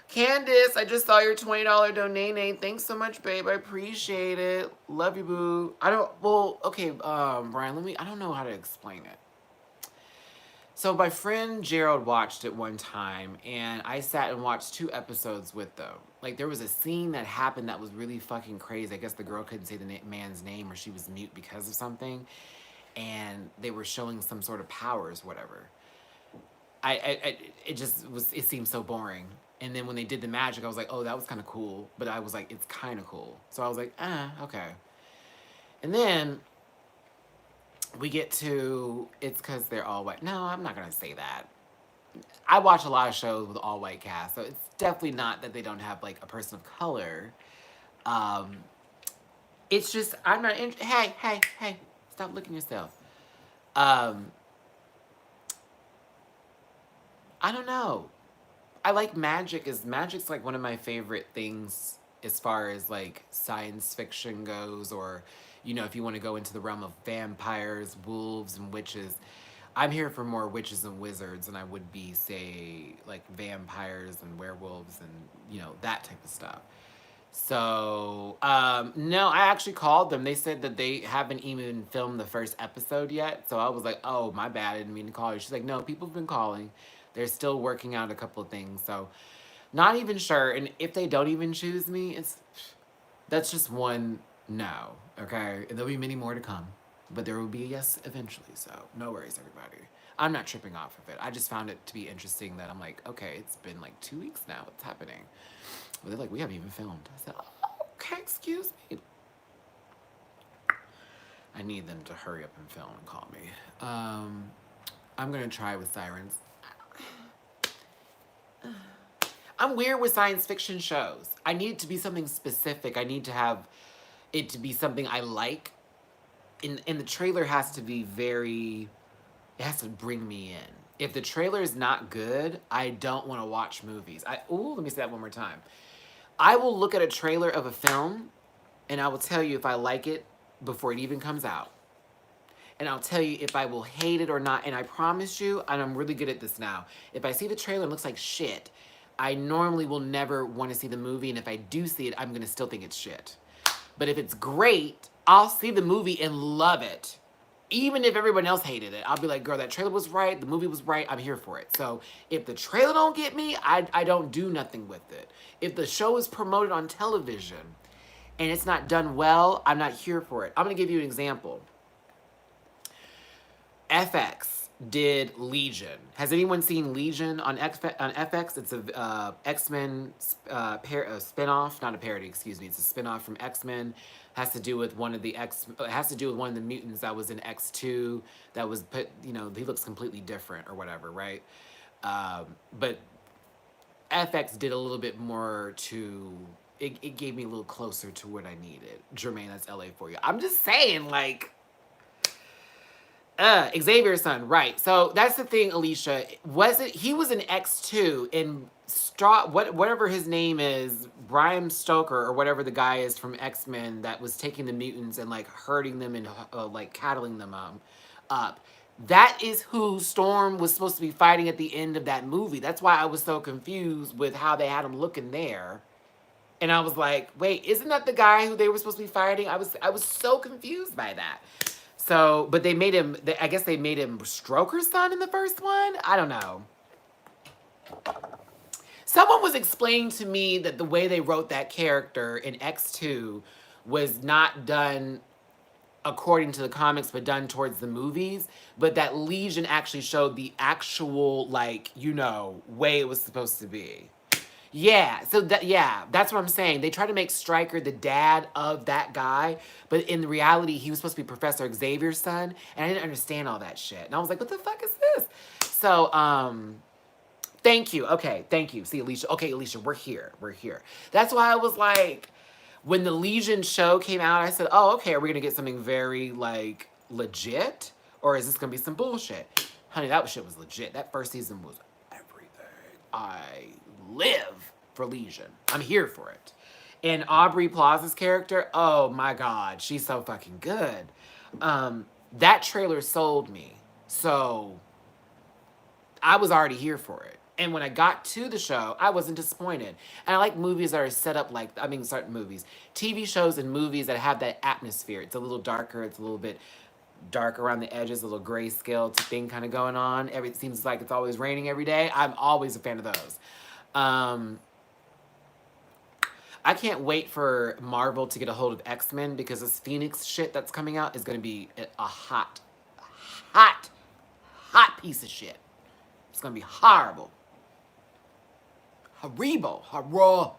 Candace, I just saw your $20 donate. Thanks so much, babe. I appreciate it. Love you, boo. Okay, Brian, I don't know how to explain it. So my friend Gerald watched it one time, and I sat and watched 2 episodes with them. Like, there was a scene that happened that was really fucking crazy. I guess the girl couldn't say the man's name, or she was mute because of something, and they were showing some sort of powers, whatever. It seemed so boring. And then when they did the magic, I was like, oh, that was kind of cool. But I was like, it's kind of cool. So I was like, okay. And then we get to, it's because they're all white. No, I'm not going to say that. I watch a lot of shows with all white cast. So it's definitely not that they don't have like a person of color. It's just, I'm not, hey, stop looking yourself. I don't know. I like magic. Magic's like one of my favorite things as far as like science fiction goes, or, you know, if you want to go into the realm of vampires, wolves, and witches. I'm here for more witches and wizards than I would be, say, like vampires and werewolves and, you know, that type of stuff. So, no, I actually called them. They said that they haven't even filmed the first episode yet. So I was like, oh, my bad. I didn't mean to call you. She's like, no, people have been calling. They're still working out a couple of things. So not even sure. And if they don't even choose me, that's just one no, okay? And there'll be many more to come. But there will be a yes eventually. So no worries, everybody. I'm not tripping off of it. I just found it to be interesting that I'm like, okay, it's been like 2 weeks now. What's happening? But they're like, we haven't even filmed. I said, oh, okay, excuse me. I need them to hurry up and film and call me. I'm going to try with Sirens. I'm weird with science fiction shows. I need it to be something specific. I need to have it to be something I like. And the trailer has to be it has to bring me in. If the trailer is not good, I don't want to watch movies. Let me say that one more time. I will look at a trailer of a film, and I will tell you if I like it before it even comes out. And I'll tell you if I will hate it or not. And I promise you, and I'm really good at this now, if I see the trailer and it looks like shit, I normally will never want to see the movie. And if I do see it, I'm going to still think it's shit. But if it's great, I'll see the movie and love it. Even if everyone else hated it, I'll be like, girl, that trailer was right. The movie was right. I'm here for it. So if the trailer don't get me, I don't do nothing with it. If the show is promoted on television and it's not done well, I'm not here for it. I'm going to give you an example. FX did Legion. Has anyone seen Legion on FX? It's a X-Men spinoff, not a parody, excuse me. It's a spinoff from X-Men. Has to do with one of the mutants that was in X2 that was put, you know, he looks completely different or whatever, right? But FX did a little bit more to it gave me a little closer to what I needed. Jermaine, that's LA for you. I'm just saying, like, Xavier's son, right. So that's the thing, Alicia. He was an X2 in whatever his name is, Brian Stoker or whatever the guy is from X-Men that was taking the mutants and like hurting them and like cattling them up. That is who Storm was supposed to be fighting at the end of that movie. That's why I was so confused with how they had him looking there. And I was like, wait, isn't that the guy who they were supposed to be fighting? I was so confused by that. So, but they made him, I guess they made him Stroker's son in the first one? I don't know. Someone was explaining to me that the way they wrote that character in X2 was not done according to the comics, but done towards the movies. But that Legion actually showed the actual, like, you know, way it was supposed to be. Yeah, so that's what I'm saying. They tried to make Stryker the dad of that guy, but in reality, he was supposed to be Professor Xavier's son, and I didn't understand all that shit. And I was like, what the fuck is this? So, thank you. Okay, thank you. See, Alicia. Okay, Alicia, we're here. We're here. That's why I was like, when the Legion show came out, I said, oh, okay, are we going to get something very, like, legit? Or is this going to be some bullshit? Honey, that shit was legit. That first season was everything. I live for Legion. I'm here for it. And Aubrey Plaza's character, oh my God, she's so fucking good. That trailer sold me. So I was already here for it. And when I got to the show, I wasn't disappointed. And I like movies that are set up like, certain movies. TV shows and movies that have that atmosphere. It's a little darker. It's a little bit dark around the edges, a little grayscale thing kind of going on. It seems like it's always raining every day. I'm always a fan of those. I can't wait for Marvel to get a hold of X-Men because this Phoenix shit that's coming out is going to be a hot piece of shit. It's going to be horrible. Horrible. Horrible.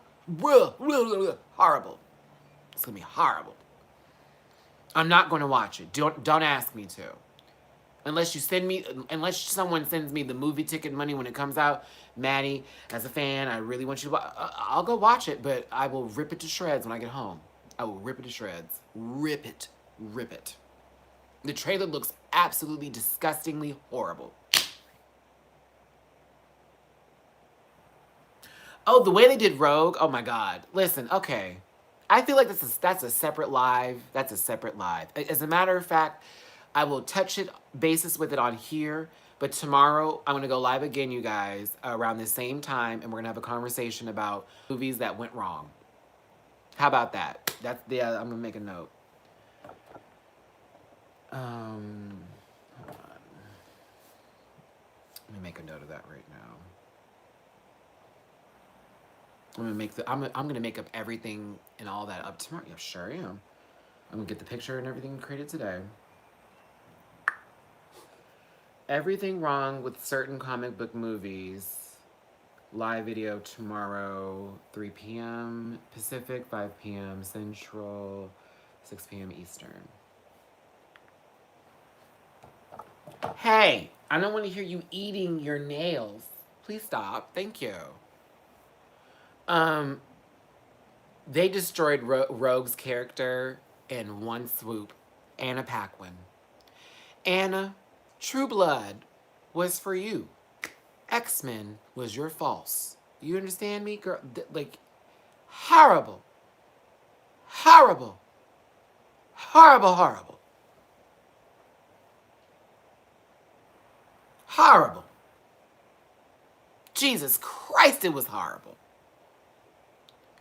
It's going to be horrible. I'm not going to watch it. Don't ask me to. Unless someone sends me the movie ticket money when it comes out, Maddie, as a fan, I really want you to watch. I'll go watch it, but I will rip it to shreds when I get home. I will rip it to shreds. Rip it. Rip it. The trailer looks absolutely disgustingly horrible. Oh, the way they did Rogue, oh my God. Listen, okay. I feel like that's a separate live. That's a separate live. As a matter of fact, I will touch it basis with it on here, but tomorrow I'm going to go live again, you guys, around the same time, and we're going to have a conversation about movies that went wrong. How about that? I'm going to make a note. Hold on. Let me make a note of that right now. I'm gonna make up everything and all that up tomorrow. Yeah, sure am. I'm gonna get the picture and everything created today. Everything wrong with certain comic book movies. Live video tomorrow, 3 p.m. Pacific, 5 p.m. Central, 6 p.m. Eastern. Hey, I don't want to hear you eating your nails. Please stop. Thank you. They destroyed Rogue's character in one swoop. Anna Paquin. Anna, True Blood was for you. X-Men was your false. You understand me, girl? Like, horrible. Horrible. Horrible, horrible. Horrible. Jesus Christ, it was horrible.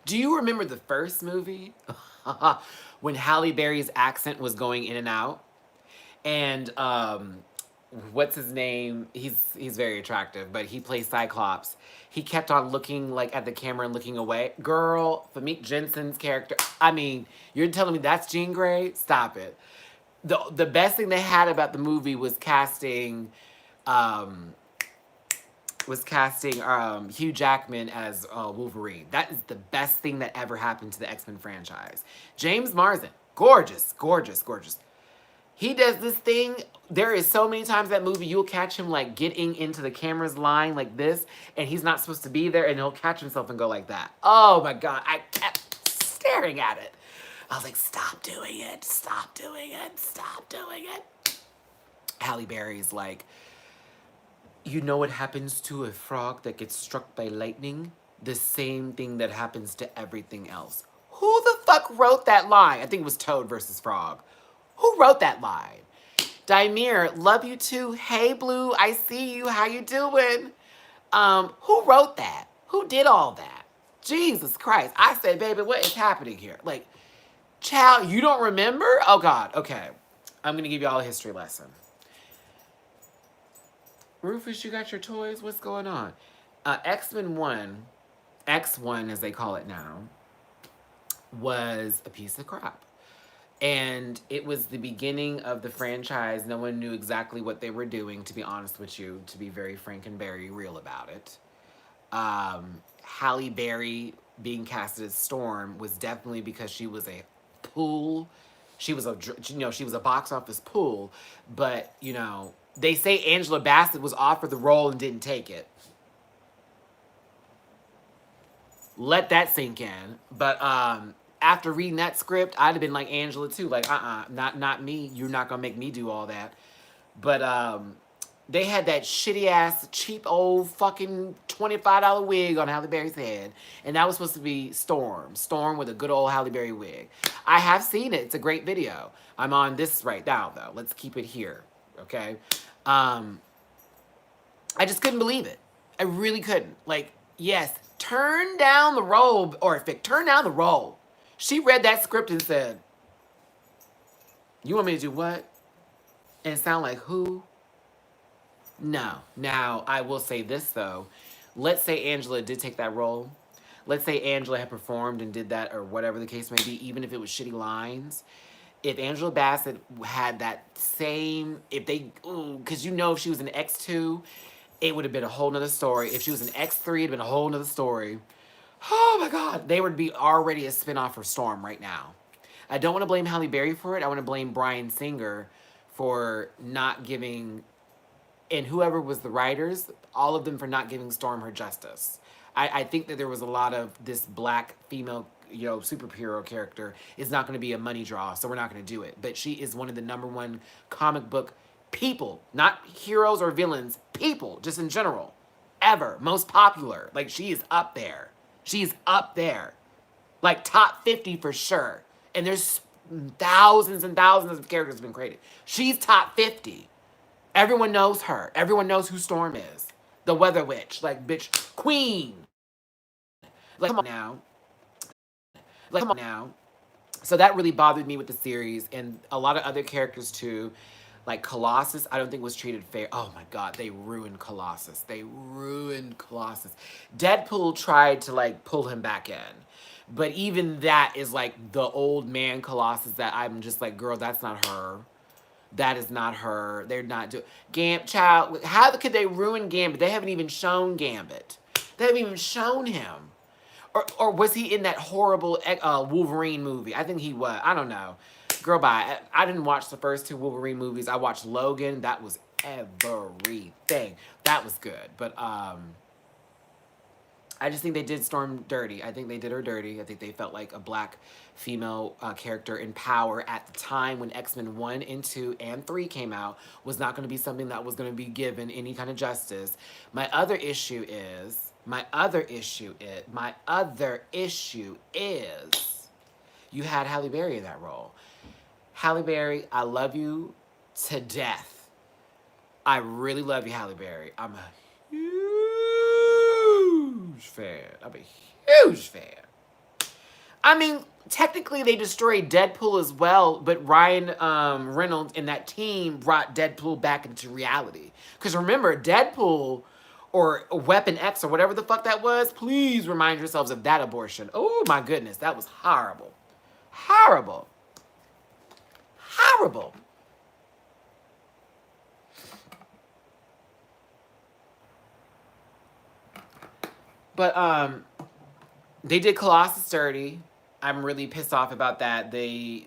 Do you remember the first movie? When Halle Berry's accent was going in and out? And what's his name? He's very attractive, but he plays Cyclops. He kept on looking like at the camera and looking away. Girl, Famke Jensen's character. I mean, you're telling me that's Jean Grey? Stop it. The best thing they had about the movie um, Hugh Jackman as Wolverine. That is the best thing that ever happened to the X-Men franchise. James Marsden, gorgeous, gorgeous, gorgeous. He does this thing. There is so many times that movie you'll catch him like getting into the camera's line like this, and he's not supposed to be there, and he'll catch himself and go like that. Oh my God, I kept staring at it. I was like, stop doing it, stop doing it, stop doing it. Halle Berry's like, you know what happens to a frog that gets struck by lightning? The same thing that happens to everything else. Who the fuck wrote that line? I think it was Toad versus Frog. Who wrote that line? Dimir, love you too. Hey Blue, I see you. How you doing? Who wrote that? Who did all that? Jesus Christ. I said, baby, what is happening here? Like, child, you don't remember? Oh God, okay. I'm gonna give you all a history lesson. Rufus, you got your toys? What's going on? X-Men 1, X1 as they call it now, was a piece of crap. And it was the beginning of the franchise. No one knew exactly what they were doing, to be honest with you, to be very frank and very real about it. Halle Berry being casted as Storm was definitely because she was a pool. She was a box office pool, but, they say Angela Bassett was offered the role and didn't take it. Let that sink in. But after reading that script, I'd have been like Angela too. Like, not me. You're not gonna make me do all that. But they had that shitty ass, cheap old fucking $25 wig on Halle Berry's head, and that was supposed to be Storm. Storm with a good old Halle Berry wig. I have seen it. It's a great video. I'm on this right now though. Let's keep it here. Okay. I just couldn't believe it. I really couldn't. Like, yes, turn down the robe, or turn down the robe. She read that script and said, you want me to do what? And sound like who? No. Now, I will say this though. Let's say Angela did take that role. Let's say Angela had performed and did that, or whatever the case may be, even if it was shitty lines. If Angela Bassett had that same, because if she was an X2, it would have been a whole nother story. If she was an X3, it'd have been a whole nother story. Oh my God, they would be already a spinoff for Storm right now. I don't want to blame Halle Berry for it. I want to blame Bryan Singer for not giving, and whoever was the writers, all of them for not giving Storm her justice. I think that there was a lot of this black female superhero character is not going to be a money draw, so we're not going to do it. But she is one of the #1 comic book people, not heroes or villains, people, just in general, ever. Most popular. Like, she is up there. She's up there. Like, top 50 for sure. And there's thousands and thousands of characters have been created. She's top 50. Everyone knows her. Everyone knows who Storm is. The Weather Witch. Like, bitch, queen. Like, come on now. Like, come on now. So that really bothered me with the series, and a lot of other characters too. Like Colossus, I don't think was treated fair. Oh my God, they ruined Colossus. They ruined Colossus. Deadpool tried to like pull him back in. But even that is like the old man Colossus that I'm just like, girl, that's not her. That is not her. They're not doing Child. How could they ruin Gambit? They haven't even shown Gambit. They haven't even shown him. Or was he in that horrible Wolverine movie? I think he was. I don't know. Girl, bye. I didn't watch the first 2 Wolverine movies. I watched Logan. That was everything. That was good. But I just think they did Storm dirty. I think they did her dirty. I think they felt like a black female character in power at the time when X-Men 1 and 2 and 3 came out was not going to be something that was going to be given any kind of justice. My other issue is you had Halle Berry in that role. Halle Berry, I love you to death. I really love you, Halle Berry. I'm a huge fan. I mean, technically they destroyed Deadpool as well, but Ryan Reynolds and that team brought Deadpool back into reality. Because remember, Deadpool or Weapon X or whatever the fuck that was, please remind yourselves of that abortion. Oh my goodness, that was horrible. Horrible. Horrible. But they did Colossus dirty. I'm really pissed off about that. The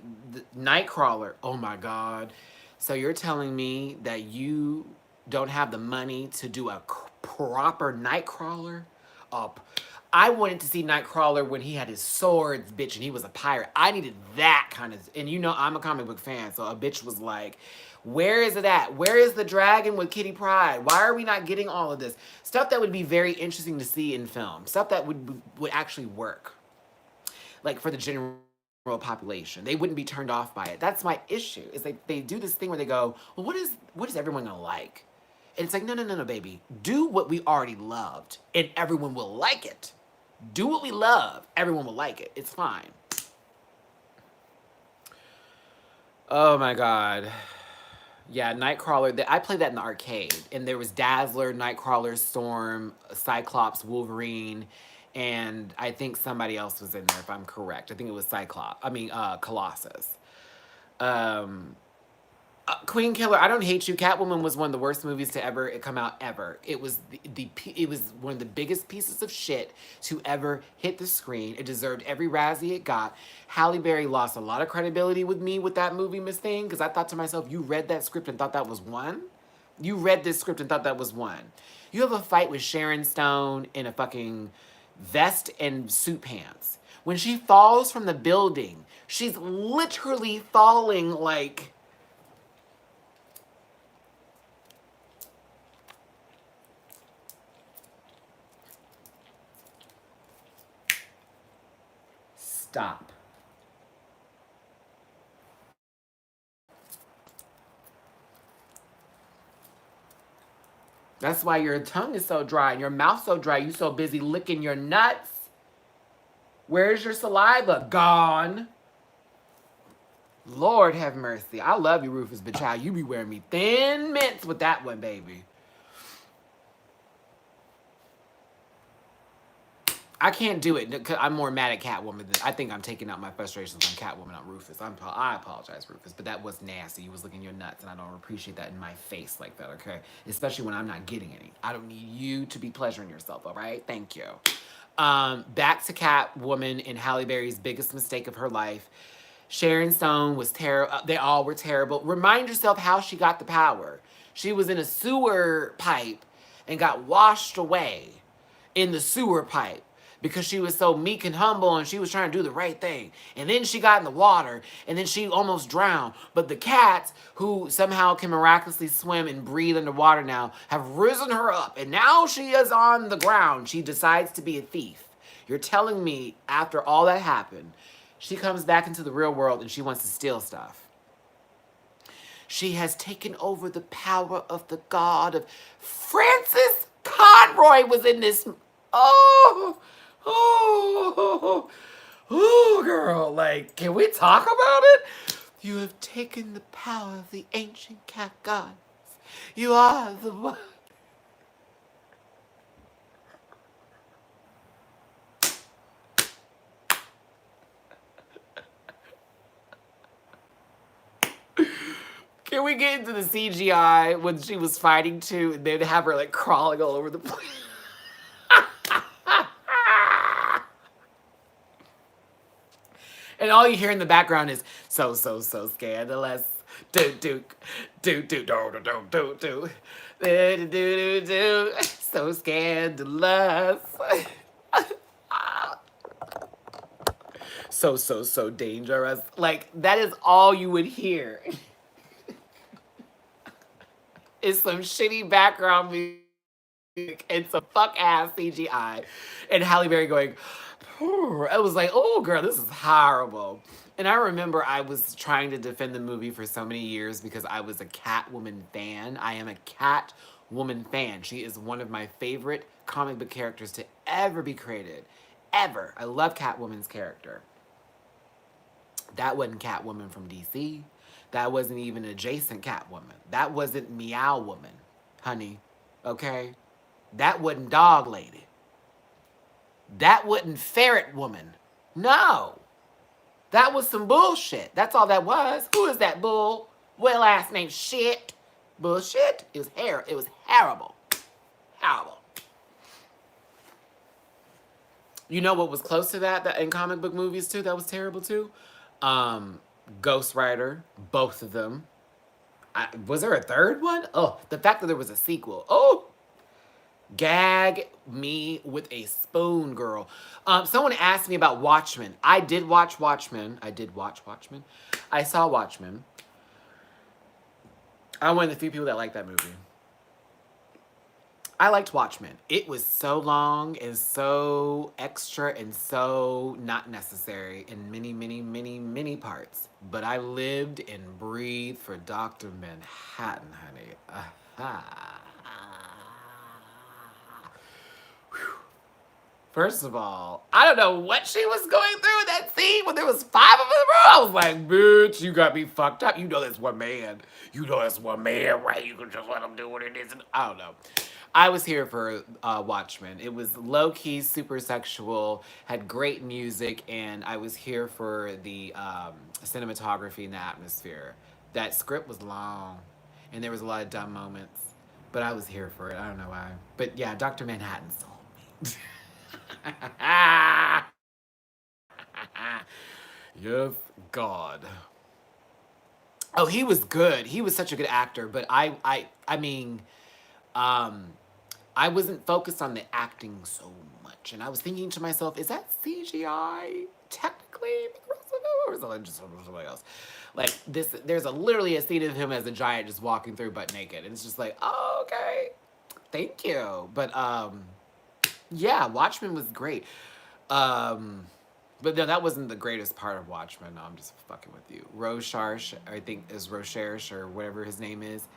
Nightcrawler. Oh my god. So you're telling me that you don't have the money to do a proper Nightcrawler? Up. I wanted to see Nightcrawler when he had his swords, bitch, and he was a pirate. I needed that kind of, and you know I'm a comic book fan, so a bitch was like, where is it at? Where is the dragon with Kitty Pryde? Why are we not getting all of this? Stuff that would be very interesting to see in film. Stuff that would actually work. Like for the general population. They wouldn't be turned off by it. That's my issue. Is they do this thing where they go, well, what is everyone gonna like? And it's like, no, baby. Do what we already loved, and everyone will like it. Do what we love. Everyone will like it. It's fine. Oh my god. Yeah, Nightcrawler. I played that in the arcade, and there was Dazzler, Nightcrawler, Storm, Cyclops, Wolverine, and I think somebody else was in there if I'm correct. I think it was Colossus. Um, Queen Killer. I don't hate you. Catwoman was one of the worst movies to ever come out ever. It was it was one of the biggest pieces of shit to ever hit the screen. It deserved every Razzie it got. Halle Berry lost a lot of credibility with me with that movie, Miss Thing, because I thought to myself, you read that script and thought that was one? You read this script and thought that was one. You have a fight with Sharon Stone in a fucking vest and suit pants. When she falls from the building, she's literally falling like... Stop. That's why your tongue is so dry and your mouth so dry. You so busy licking your nuts. Where's your saliva? Gone. Lord have mercy. I love you, Rufus, but child, you be wearing me thin mints with that one, baby. I can't do it because I'm more mad at Catwoman than I think I'm taking out my frustrations on Catwoman on Rufus. I apologize, Rufus, but that was nasty. You was licking your nuts, and I don't appreciate that in my face like that, okay? Especially when I'm not getting any. I don't need you to be pleasuring yourself, all right? Thank you. Back to Catwoman and Halle Berry's biggest mistake of her life. Sharon Stone was terrible. They all were terrible. Remind yourself how she got the power. She was in a sewer pipe and got washed away in the sewer pipe because she was so meek and humble and she was trying to do the right thing. And then she got in the water and then she almost drowned. But the cats, who somehow can miraculously swim and breathe underwater now, have risen her up. And now she is on the ground. She decides to be a thief. You're telling me after all that happened, she comes back into the real world and she wants to steal stuff. She has taken over the power of the god of... Francis Conroy was in this... Oh, girl. Like, can we talk about it? You have taken the power of the ancient cat gods. You are the one. Can we get into the CGI when she was fighting too, and they'd have her like crawling all over the place? And all you hear in the background is so scandalous. Do do do do do do do do do do do do. So scandalous. So dangerous. Like, that is all you would hear. Is some shitty background music and some fuck ass CGI. And Halle Berry going, I was like, oh girl, this is horrible. And I remember I was trying to defend the movie for so many years because I was a Catwoman fan. I am a Catwoman fan. She is one of my favorite comic book characters to ever be created. Ever. I love Catwoman's character. That wasn't Catwoman from DC. That wasn't even adjacent Catwoman. That wasn't Meow Woman, honey. Okay? That wasn't Dog Lady. That wasn't Ferret Woman. No. That was some bullshit. That's all that was. Who is that bull? Well ass named shit. Bullshit. It was It was horrible. Horrible. You know what was close to that in comic book movies too? That was terrible too. Ghost Rider, both of them. Was there a third one? Oh, the fact that there was a sequel. Oh, gag me with a spoon, girl. Someone asked me about Watchmen. I did watch Watchmen. I saw Watchmen. I'm one of the few people that like that movie. I liked Watchmen. It was so long and so extra and so not necessary in many, many, many, many parts. But I lived and breathed for Dr. Manhattan, honey. First of all, I don't know what she was going through in that scene when there was 5 of them. I was like, bitch, you got me fucked up. You know that's one man. Right? You can just let him do what it is. I don't know. I was here for Watchmen. It was low-key, super sexual, had great music, and I was here for the cinematography and the atmosphere. That script was long, and there was a lot of dumb moments, but I was here for it. I don't know why. But yeah, Dr. Manhattan sold me. Yes, God. Oh, he was good. He was such a good actor, but I mean, I wasn't focused on the acting so much, and I was thinking to myself, is that CGI technically, or is that just somebody else? Like this, there's literally a scene of him as a giant just walking through butt naked, and it's just like, oh, okay, thank you, but yeah, Watchmen was great. But no, that wasn't the greatest part of Watchmen. No, I'm just fucking with you. Rorschach, I think is Rorschach or whatever his name is.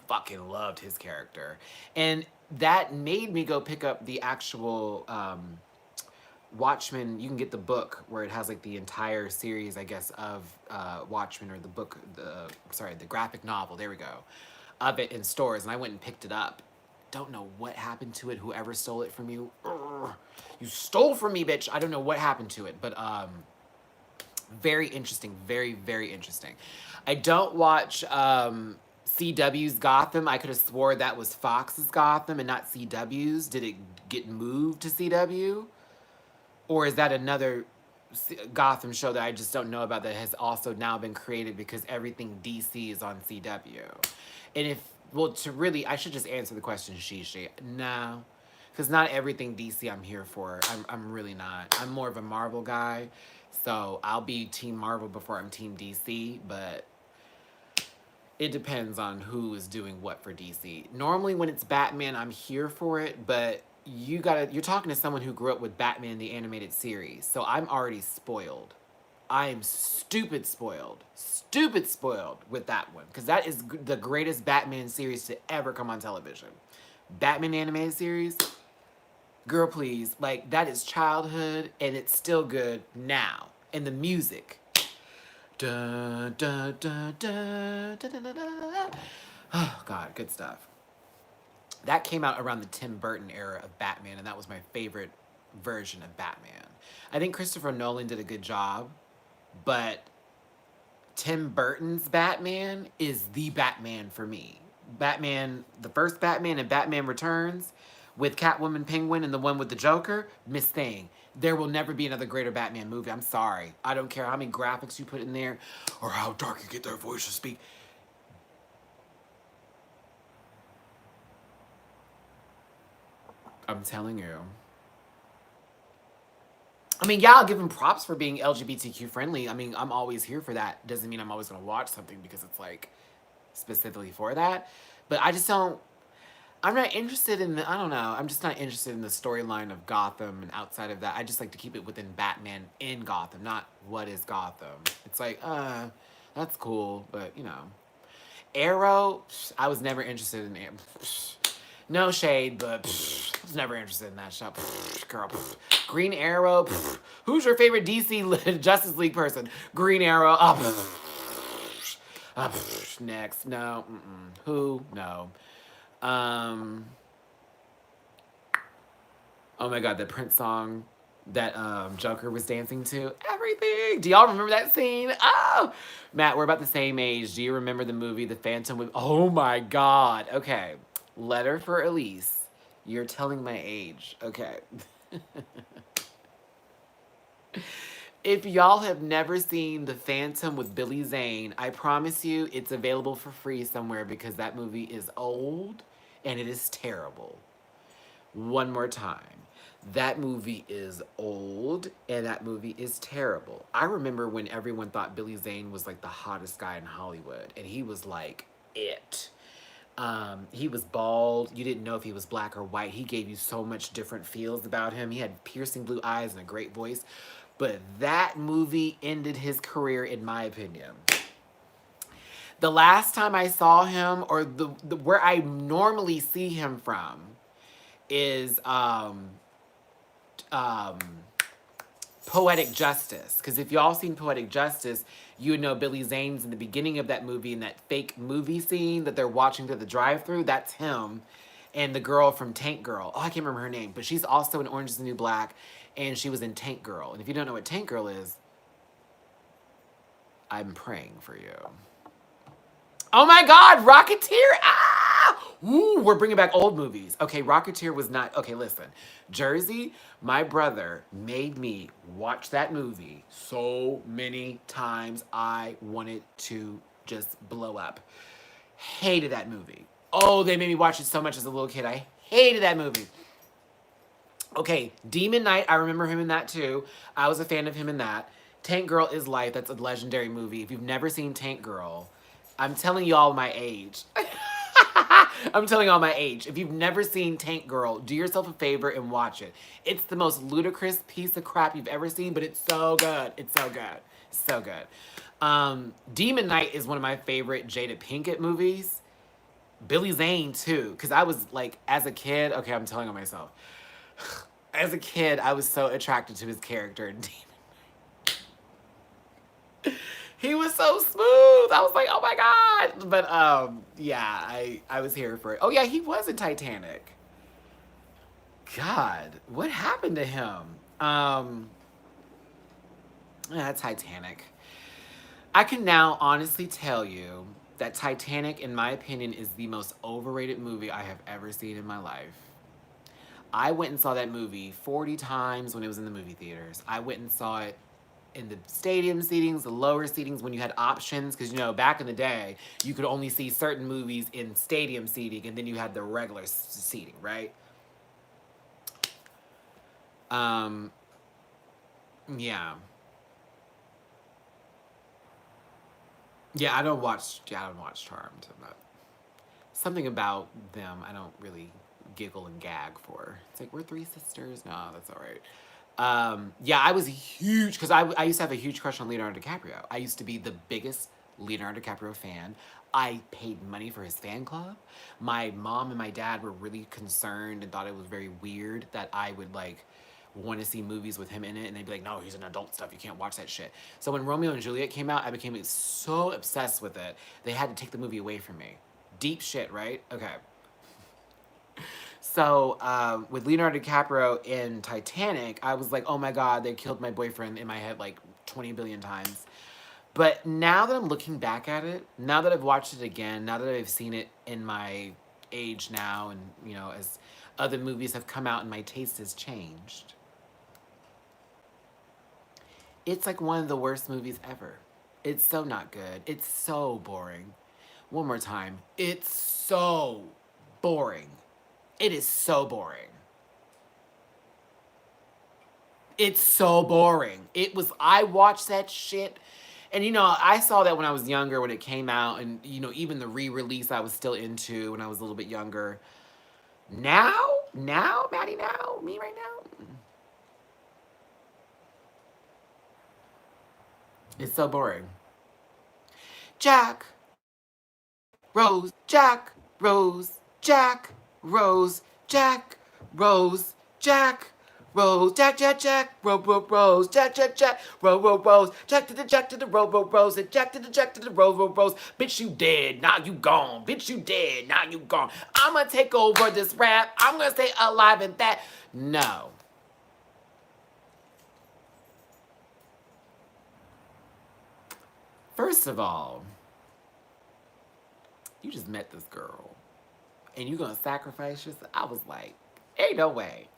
Fucking loved his character. And that made me go pick up the actual Watchmen. You can get the book where it has like the entire series, I guess, of Watchmen, or the book, the graphic novel, there we go, of it in stores. And I went and picked it up. Don't know what happened to it. Whoever stole it from you, you stole from me, bitch. I don't know what happened to it, but very interesting, very, very interesting. I don't watch CW's Gotham. I could have swore that was Fox's Gotham and not CW's. Did it get moved to CW, or is that another Gotham show that I just don't know about that has also now been created because everything DC is on CW? And if, well, to really, I should just answer the question, she. No, because not everything DC I'm here for. I'm really not. I'm more of a Marvel guy, so I'll be Team Marvel before I'm Team DC, but it depends on who is doing what for DC. Normally when it's Batman, I'm here for it, but you're talking to someone who grew up with Batman the animated series, so I'm already spoiled. I am stupid spoiled with that one, because that is the greatest Batman series to ever come on television. Batman animated series, girl, please, like, that is childhood, and it's still good now. And the music, dun, dun, dun, dun, dun, dun, dun, dun. Oh God, good stuff. That came out around the Tim Burton era of Batman, and that was my favorite version of Batman. I think Christopher Nolan did a good job, but Tim Burton's Batman is the Batman for me. Batman, the first Batman and Batman Returns with Catwoman, Penguin, and the one with the Joker, Miss Thing. There will never be another greater Batman movie. I'm sorry. I don't care how many graphics you put in there or how dark you get their voice to speak. I'm telling you. I mean, yeah, I'll give him props for being LGBTQ friendly. I mean, I'm always here for that. Doesn't mean I'm always going to watch something because it's like specifically for that. But I just don't, I'm not interested in I don't know. I'm just not interested in the storyline of Gotham, and outside of that, I just like to keep it within Batman in Gotham, not what is Gotham. It's like, that's cool, but you know. Arrow, I was never interested in Arrow. No shade, but I was never interested in that show. Girl, Green Arrow. Who's your favorite DC Justice League person? Green Arrow. Next. No. Who? No. Um. Oh my God, that Prince song that Joker was dancing to. Everything. Do y'all remember that scene? Oh, Matt, we're about the same age. Do you remember the movie The Phantom? Oh my God. Okay. Letter for Elise. You're telling my age. Okay. If y'all have never seen The Phantom with Billy Zane, I promise you it's available for free somewhere because that movie is old and it is terrible. One more time. That movie is old and that movie is terrible. I remember when everyone thought Billy Zane was like the hottest guy in Hollywood and he was like it. He was bald. You didn't know if he was black or white. He gave you so much different feels about him. He had piercing blue eyes and a great voice. But that movie ended his career, in my opinion. The last time I saw him, or the where I normally see him from, is Poetic Justice. Because if y'all seen Poetic Justice, you would know Billy Zane's in the beginning of that movie, in that fake movie scene that they're watching through the drive-thru. That's him. And the girl from Tank Girl. Oh, I can't remember her name. But she's also in Orange is the New Black. And she was in Tank Girl. And if you don't know what Tank Girl is, I'm praying for you. Oh my God, Rocketeer! Ah! Ooh, we're bringing back old movies. Okay, Rocketeer was not... Okay, listen. Jersey, my brother made me watch that movie so many times I wanted to just blow up. Hated that movie. Oh, they made me watch it so much as a little kid. I hated that movie. Okay, Demon Knight, I remember him in that too. I was a fan of him in that. Tank Girl is Life, that's a legendary movie. If you've never seen Tank Girl, I'm telling y'all my age. I'm telling y'all my age. If you've never seen Tank Girl, do yourself a favor and watch it. It's the most ludicrous piece of crap you've ever seen, but it's so good. It's so good. It's so good. Demon Knight is one of my favorite Jada Pinkett movies. Billy Zane too, because I was like, as a kid, okay, I'm telling on myself. As a kid, I was so attracted to his character in Demon. He was so smooth. I was like, oh my God. But yeah, I was here for it. Oh yeah, he was in Titanic. God, what happened to him? Yeah, Titanic. I can now honestly tell you that Titanic, in my opinion, is the most overrated movie I have ever seen in my life. I went and saw that movie 40 times when it was in the movie theaters. I went and saw it in the stadium seatings, the lower seatings, when you had options. Because, you know, back in the day, you could only see certain movies in stadium seating, and then you had the regular seating, right? Yeah. Yeah, I don't watch Charmed. But something about them I don't really giggle and gag for. It's like, we're three sisters. No, that's all right. Yeah, I was huge, because I used to have a huge crush on Leonardo DiCaprio. I used to be the biggest Leonardo DiCaprio fan. I paid money for his fan club. My mom and my dad were really concerned and thought it was very weird that I would like want to see movies with him in it, and they'd be like, no, he's an adult stuff, you can't watch that shit. So when Romeo and Juliet came out, I became so obsessed with it, they had to take the movie away from me. Deep shit, right? Okay. So with Leonardo DiCaprio in Titanic, I was like, oh my God, they killed my boyfriend in my head like 20 billion times. But now that I'm looking back at it, now that I've watched it again, now that I've seen it in my age now, and, you know, as other movies have come out and my taste has changed, it's like one of the worst movies ever. It's so not good. It's so boring. One more time. It's so boring. It is so boring. It's so boring. I watched that shit. And, you know, I saw that when I was younger, when it came out. And, you know, even the re-release I was still into when I was a little bit younger. Now, Maddie, me right now. It's so boring. Jack, Rose, Jack, Rose, Jack. Rose, Jack, Rose, Jack. Rose, Jack, Jack, Jack, Rose, Jack, Jack, Jack, Rose, Jack to the Rose, and Jack to the Rose. Bitch, you dead, now you gone. Bitch, you dead, now you gone. I'ma take over this rap. I'm gonna stay alive and that. No. First of all, you just met this girl, and you gonna sacrifice yourself? I was like, ain't no way.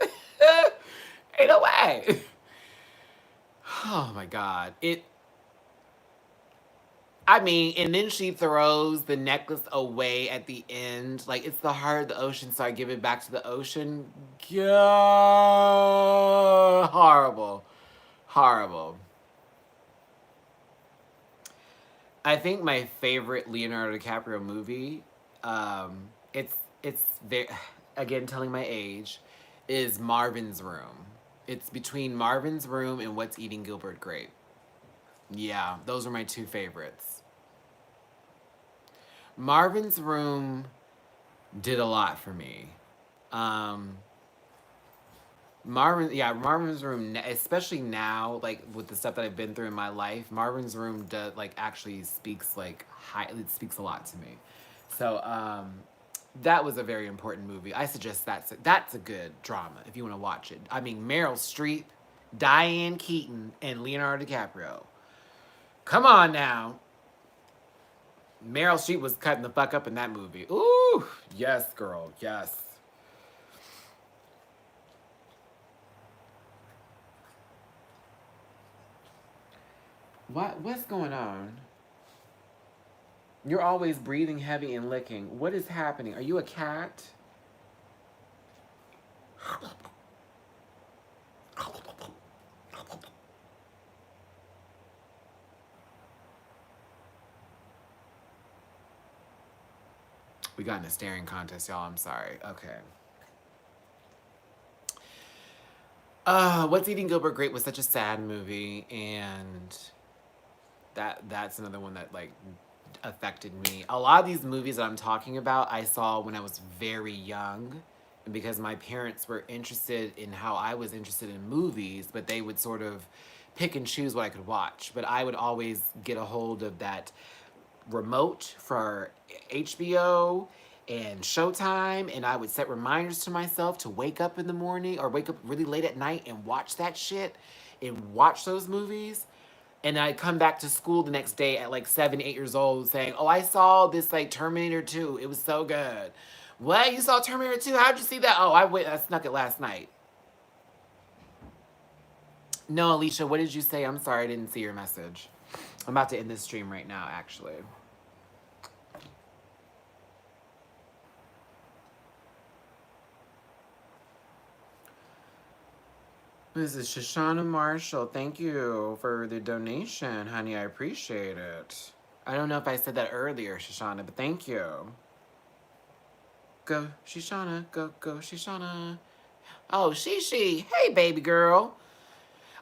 Ain't no way. Oh my God. I mean, and then she throws the necklace away at the end. Like, it's the heart of the ocean, so I give it back to the ocean. God. Horrible. Horrible. I think my favorite Leonardo DiCaprio movie, it's very, again, telling my age, is Marvin's Room. It's between Marvin's Room and What's Eating Gilbert Grape. Yeah, those are my two favorites. Marvin's Room did a lot for me. Um, Marvin's Room, especially now, like with the stuff that I've been through in my life, Marvin's Room does like actually speaks like high. It speaks a lot to me. So that was a very important movie. I suggest that's a good drama if you want to watch it. I mean, Meryl Streep, Diane Keaton, and Leonardo DiCaprio. Come on now. Meryl Streep was cutting the fuck up in that movie. Ooh, yes, girl, yes. What's going on? You're always breathing heavy and licking. What is happening? Are you a cat? We got in a staring contest, y'all. I'm sorry. Okay. What's Eating Gilbert Grape was such a sad movie, and that's another one that like affected me. A lot of these movies that I'm talking about, I saw when I was very young, and because my parents were interested in how I was interested in movies, but they would sort of pick and choose what I could watch. But I would always get a hold of that remote for HBO and Showtime, and I would set reminders to myself to wake up in the morning or wake up really late at night and watch that shit and watch those movies. And I'd come back to school the next day at like 7, 8 years old saying, oh, I saw this like Terminator 2. It was so good. What? You saw Terminator 2? How'd you see that? Oh, I snuck it last night. No, Alicia, what did you say? I'm sorry, I didn't see your message. I'm about to end this stream right now, actually. This is Shoshana Marshall. Thank you for the donation, honey. I appreciate it. I don't know if I said that earlier, Shoshana, but thank you. Go, Shoshana. Go, Shoshana. Oh, Shishi. Hey, baby girl.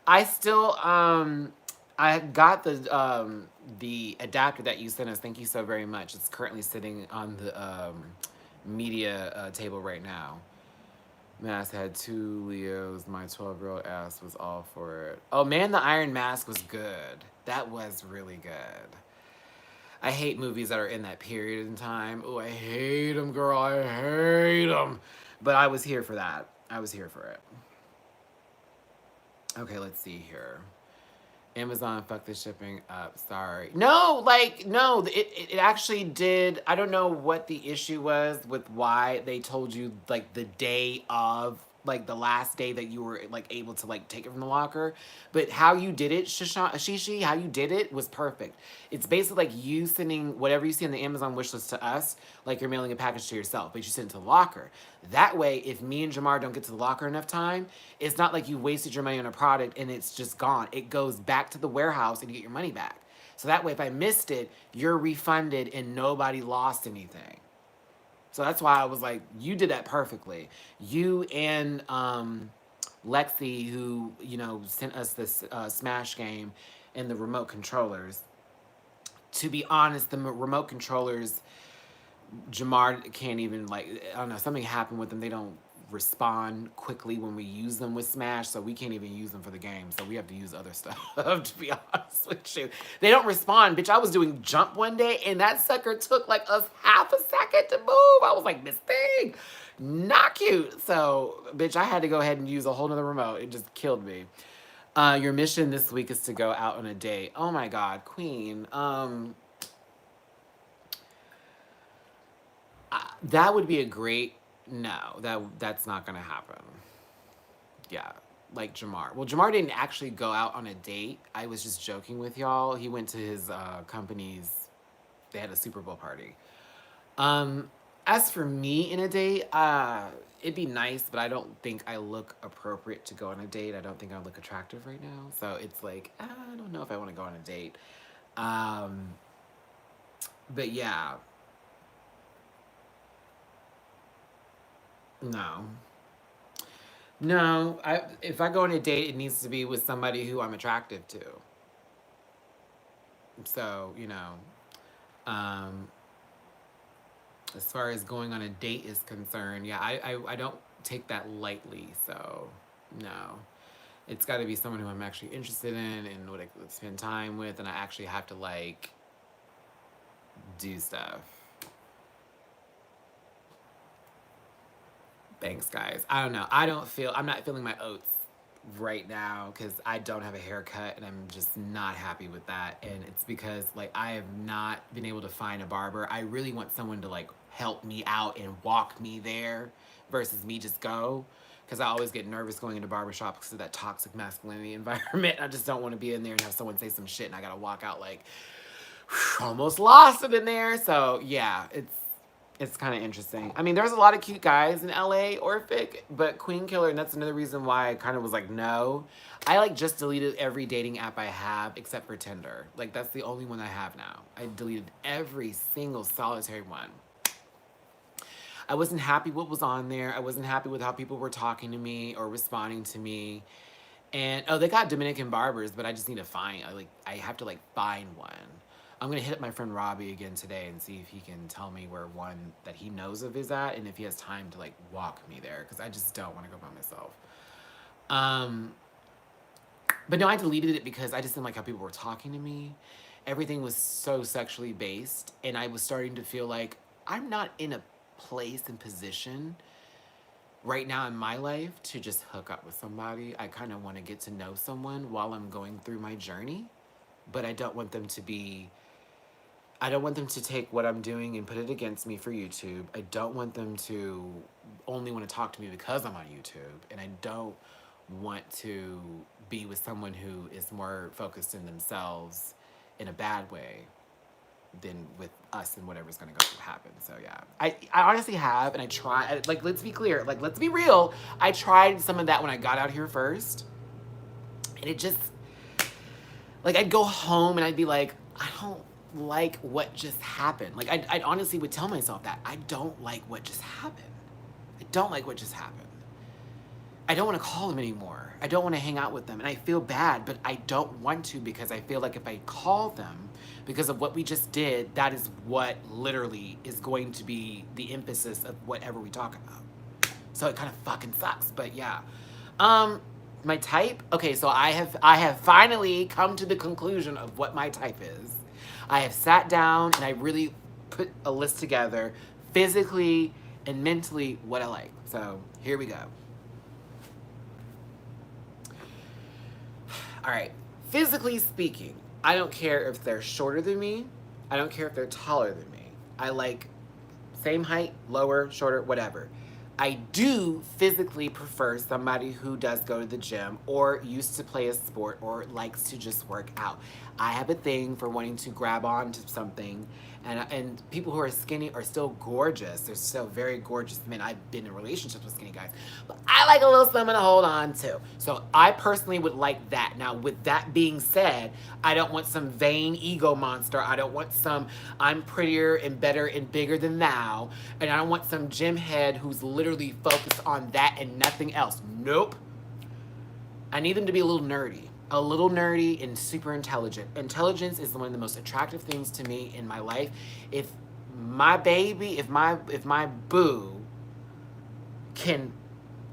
I still, I got the adapter that you sent us. Thank you so very much. It's currently sitting on the media table right now. Mask had 2 Leos. My 12-year-old ass was all for it. Oh, Man the Iron Mask was good. That was really good. I hate movies that are in that period in time. Oh, I hate them, girl. I hate them. But I was here for that. I was here for it. Okay, let's see here. Amazon fucked the shipping up. Sorry. No, like, no, it actually did. I don't know what the issue was with why they told you, like, the day of, like, the last day that you were, like, able to, like, take it from the locker. But how you did it, Shishi, how you did it was perfect. It's basically like you sending whatever you see on the Amazon wish list to us, like you're mailing a package to yourself, but you send it to the locker. That way, if me and Jamar don't get to the locker enough time, it's not like you wasted your money on a product and it's just gone. It goes back to the warehouse and you get your money back. So that way, if I missed it, you're refunded and nobody lost anything. So that's why I was like, you did that perfectly. You and Lexi, who, you know, sent us this Smash game and the remote controllers. To be honest, the remote controllers Jamar can't even, like, I don't know, something happened with them. They don't respond quickly when we use them with Smash, so we can't even use them for the game. So we have to use other stuff, to be honest with you. They don't respond. Bitch, I was doing jump one day, and that sucker took like us half a second to move. I was like, this thing, not cute. So, bitch, I had to go ahead and use a whole nother remote. It just killed me. Your mission this week is to go out on a date. Oh my God, Queen. That would be a great, no, that's not gonna happen. Yeah, like Jamar. Well, Jamar didn't actually go out on a date. I was just joking with y'all. He went to his company's, they had a Super Bowl party. As for me in a date, it'd be nice, but I don't think I look appropriate to go on a date. I don't think I look attractive right now. So it's like, I don't know if I want to go on a date. But yeah. No. No, if I go on a date, it needs to be with somebody who I'm attractive to. So, um, as far as going on a date is concerned, yeah, I don't take that lightly. So, no. It's got to be someone who I'm actually interested in and would spend time with, and I actually have to, like, do stuff. Thanks, guys. I don't know. I'm not feeling my oats right now because I don't have a haircut and I'm just not happy with that. And it's because, like, I have not been able to find a barber. I really want someone to, like, help me out and walk me there versus me just go. Because I always get nervous going into barbershops because of that toxic masculinity environment. I just don't want to be in there and have someone say some shit and I got to walk out like, almost lost it in there. So, yeah, it's kind of interesting. I mean, there's a lot of cute guys in LA, Orphic, but Queen Killer, and that's another reason why I kind of was like, no. I, like, just deleted every dating app I have except for Tinder. Like, that's the only one I have now. I deleted every single solitary one. I wasn't happy what was on there. I wasn't happy with how people were talking to me or responding to me. And, oh, they got Dominican barbers, but I just need to find, I have to, like, find one. I'm going to hit up my friend Robbie again today and see if he can tell me where one that he knows of is at and if he has time to, like, walk me there because I just don't want to go by myself. But no, I deleted it because I just didn't like how people were talking to me. Everything was so sexually based and I was starting to feel like I'm not in a place and position right now in my life to just hook up with somebody. I kind of want to get to know someone while I'm going through my journey, but I don't want them to take what I'm doing and put it against me for YouTube. I don't want them to only want to talk to me because I'm on YouTube. And I don't want to be with someone who is more focused in themselves in a bad way than with us and whatever's going to happen. So, yeah. I honestly have, and I try, like, let's be clear. Like, let's be real. I tried some of that when I got out here first. And it just, like, I'd go home and I'd be like, I don't like what just happened. Like, I honestly would tell myself that. I don't like what just happened. I don't like what just happened. I don't want to call them anymore. I don't want to hang out with them. And I feel bad, but I don't want to because I feel like if I call them because of what we just did, that is what literally is going to be the emphasis of whatever we talk about. So it kind of fucking sucks, but yeah. My type? Okay, so I have finally come to the conclusion of what my type is. I have sat down and I really put a list together, physically and mentally, what I like. So here we go. All right, physically speaking, I don't care if they're shorter than me. I don't care if they're taller than me. I like same height, lower, shorter, whatever. I do physically prefer somebody who does go to the gym or used to play a sport or likes to just work out. I have a thing for wanting to grab onto something, and people who are skinny are still gorgeous. They're still very gorgeous men. I've been in relationships with skinny guys, but I like a little something to hold on to. So I personally would like that. Now, with that being said, I don't want some vain ego monster. I don't want some I'm prettier and better and bigger than thou. And I don't want some gym head who's literally focused on that and nothing else. Nope. I need them to be a little nerdy and super intelligent. Intelligence is one of the most attractive things to me in my life. If my baby, if my boo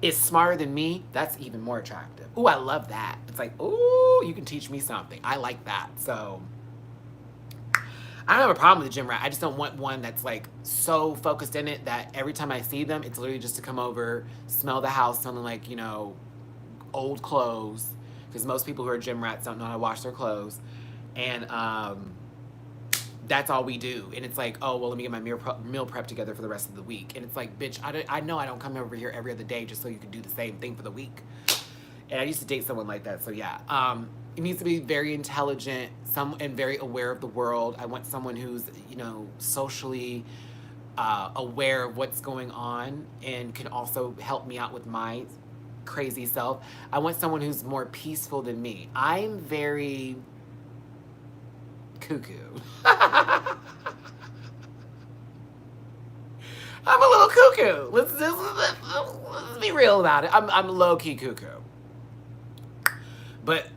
is smarter than me, that's even more attractive. Ooh, I love that. It's like, ooh, you can teach me something. I like that. So I don't have a problem with the gym rat. I just don't want one that's like so focused in it that every time I see them, it's literally just to come over, smell the house, smelling like, old clothes. Because most people who are gym rats don't know how to wash their clothes. And that's all we do. And it's like, oh, well, let me get my meal prep together for the rest of the week. And it's like, bitch, I know I don't come over here every other day just so you can do the same thing for the week. And I used to date someone like that, so yeah. It needs to be very intelligent, and very aware of the world. I want someone who's, socially aware of what's going on and can also help me out with my crazy self. I want someone who's more peaceful than me. I'm very cuckoo. I'm a little cuckoo. Let's be real about it. I'm low-key cuckoo. But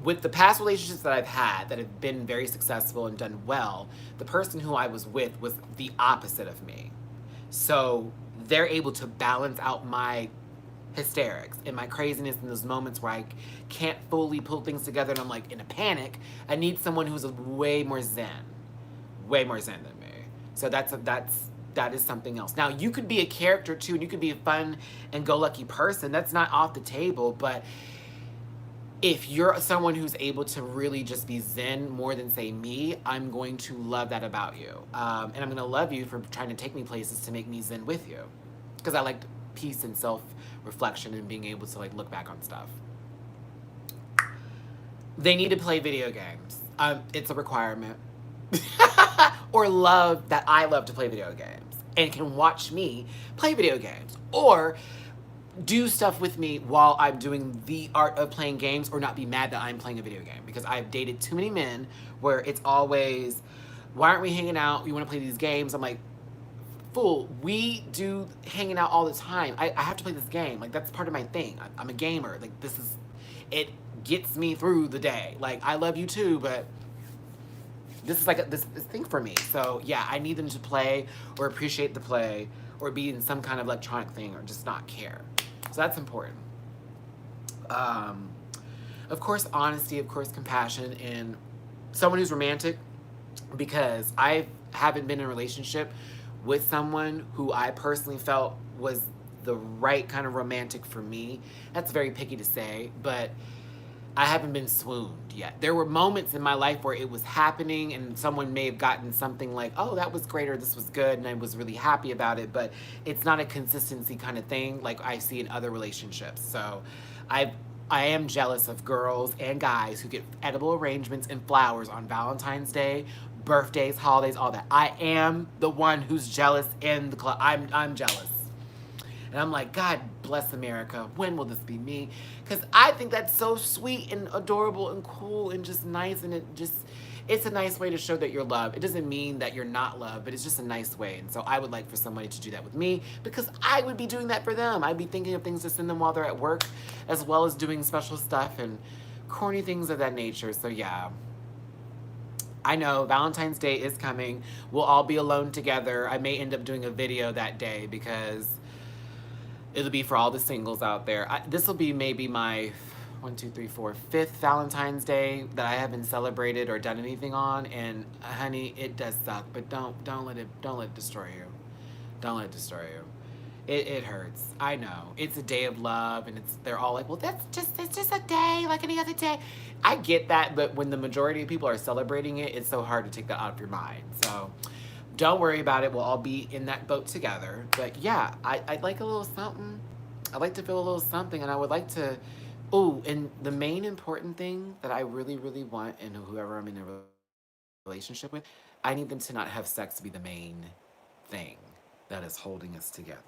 with the past relationships that I've had that have been very successful and done well, the person who I was with was the opposite of me. So they're able to balance out my hysterics and my craziness in those moments where I can't fully pull things together and I'm like in a panic. I need someone who's way more zen than me. So that is something else. Now, you could be a character too, and you could be a fun and go-lucky person. That's not off the table, but if you're someone who's able to really just be zen more than, say, me, I'm going to love that about you. And I'm going to love you for trying to take me places to make me zen with you. Because I like peace and self-reflection and being able to, look back on stuff. They need to play video games. It's a requirement. Or love that I love to play video games and can watch me play video games. Or do stuff with me while I'm doing the art of playing games, or not be mad that I'm playing a video game. Because I've dated too many men where it's always, why aren't we hanging out? You want to play these games? I'm like, fool, we do hanging out all the time. I have to play this game. That's part of my thing. I'm a gamer. It gets me through the day. I love you too, but this is this thing for me. So yeah, I need them to play or appreciate the play or be in some kind of electronic thing or just not care. So that's important. Of course, honesty, of course, compassion, and someone who's romantic, because I haven't been in a relationship with someone who I personally felt was the right kind of romantic for me. That's very picky to say, but I haven't been swooned yet. There were moments in my life where it was happening and someone may have gotten something like, oh, that was great, or this was good, and I was really happy about it, but it's not a consistency kind of thing like I see in other relationships. So I am jealous of girls and guys who get edible arrangements and flowers on Valentine's Day, birthdays, holidays, all that. I am the one who's jealous in the club. I'm jealous. And I'm like, God bless America. When will this be me? Because I think that's so sweet and adorable and cool and just nice. And it's a nice way to show that you're loved. It doesn't mean that you're not loved, but it's just a nice way. And so I would like for somebody to do that with me, because I would be doing that for them. I'd be thinking of things to send them while they're at work, as well as doing special stuff and corny things of that nature. So yeah. I know Valentine's Day is coming. We'll all be alone together. I may end up doing a video that day because it'll be for all the singles out there. This will be maybe my 5th Valentine's Day that I haven't celebrated or done anything on. And honey, it does suck, but don't let it destroy you. Don't let it destroy you. It hurts. I know. It's a day of love, and they're all like, well, it's just a day like any other day. I get that, but when the majority of people are celebrating it, it's so hard to take that out of your mind. So don't worry about it. We'll all be in that boat together. But yeah, I'd like a little something. I'd like to feel a little something, and I would like to, and the main important thing that I really, really want in whoever I'm in a relationship with, I need them to not have sex be the main thing that is holding us together.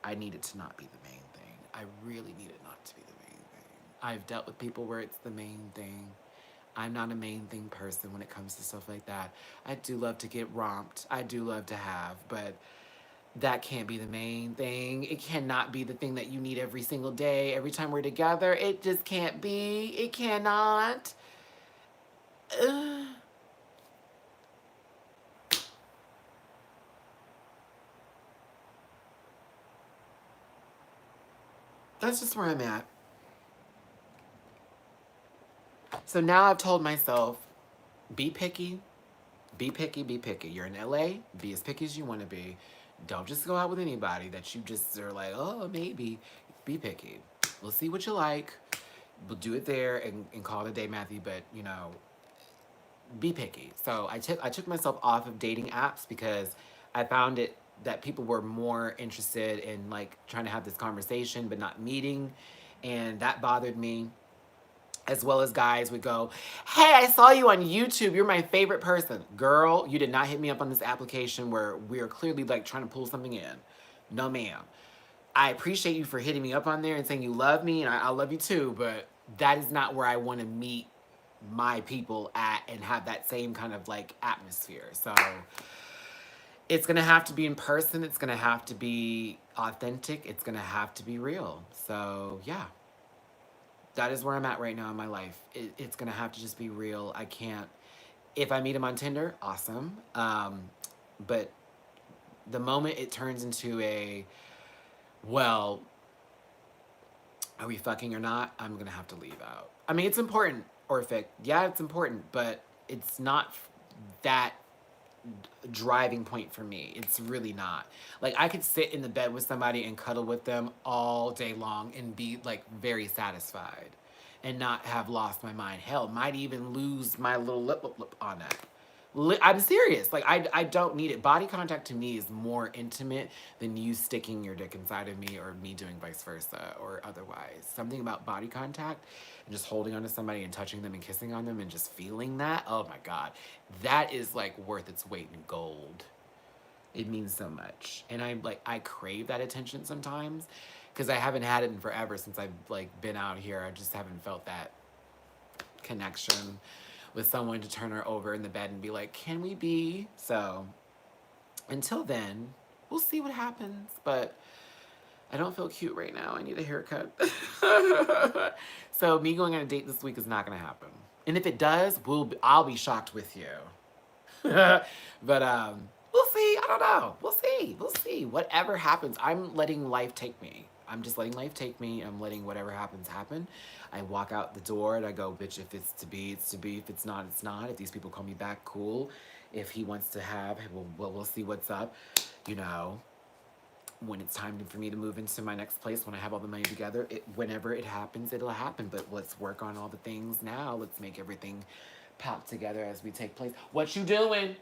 I need it to not be the main thing. I really need it not to be the main thing. I've dealt with people where it's the main thing. I'm not a main thing person when it comes to stuff like that. I do love to get romped. I do love to have, but that can't be the main thing. It cannot be the thing that you need every single day, every time we're together. It just can't be. It cannot. that's just where I'm at. So now I've told myself, be picky, be picky, be picky. You're in LA, be as picky as you want to be. Don't just go out with anybody that you just are like, oh, maybe. Be picky. We'll see what you like. We'll do it there and call it a day, Matthew. But, you know, be picky. So I took myself off of dating apps because I found it that people were more interested in like trying to have this conversation but not meeting, and that bothered me. As well as guys would go, hey, I saw you on YouTube. You're my favorite person. Girl, you did not hit me up on this application where we are clearly like trying to pull something in. No, ma'am. I appreciate you for hitting me up on there and saying you love me, and I love you too, but that is not where I want to meet my people at and have that same kind of like atmosphere. So it's gonna have to be in person. It's gonna have to be authentic. It's gonna have to be real. So yeah, that is where I'm at right now in my life. It's gonna have to just be real. I can't. If I meet him on Tinder, awesome. But the moment it turns into a, well, are we fucking or not? I'm gonna have to leave out. I mean, it's important, Orphic. Yeah, it's important, but it's not that driving point for me. It's really not. Like, I could sit in the bed with somebody and cuddle with them all day long and be like very satisfied and not have lost my mind. Hell, might even lose my little lip on that. I'm serious. Like, I don't need it. Body contact to me is more intimate than you sticking your dick inside of me or me doing vice versa or otherwise. Something about body contact and just holding onto somebody and touching them and kissing on them and just feeling that. Oh my God. That is like worth its weight in gold. It means so much. And I crave that attention sometimes because I haven't had it in forever since I've like been out here. I just haven't felt that connection with someone to turn her over in the bed and be like, can we be? So until then, we'll see what happens. But I don't feel cute right now. I need a haircut. So me going on a date this week is not going to happen. And if it does, I'll be shocked with you. But we'll see. I don't know. We'll see. We'll see. Whatever happens, I'm letting life take me. I'm just letting life take me. I'm letting whatever happens happen. I walk out the door and I go, bitch, if it's to be, it's to be. If it's not, it's not. If these people call me back, cool. If he wants to have, we'll see what's up. You know, when it's time for me to move into my next place, when I have all the money together, whenever it happens, it'll happen. But let's work on all the things now. Let's make everything pop together as we take place. What you doing?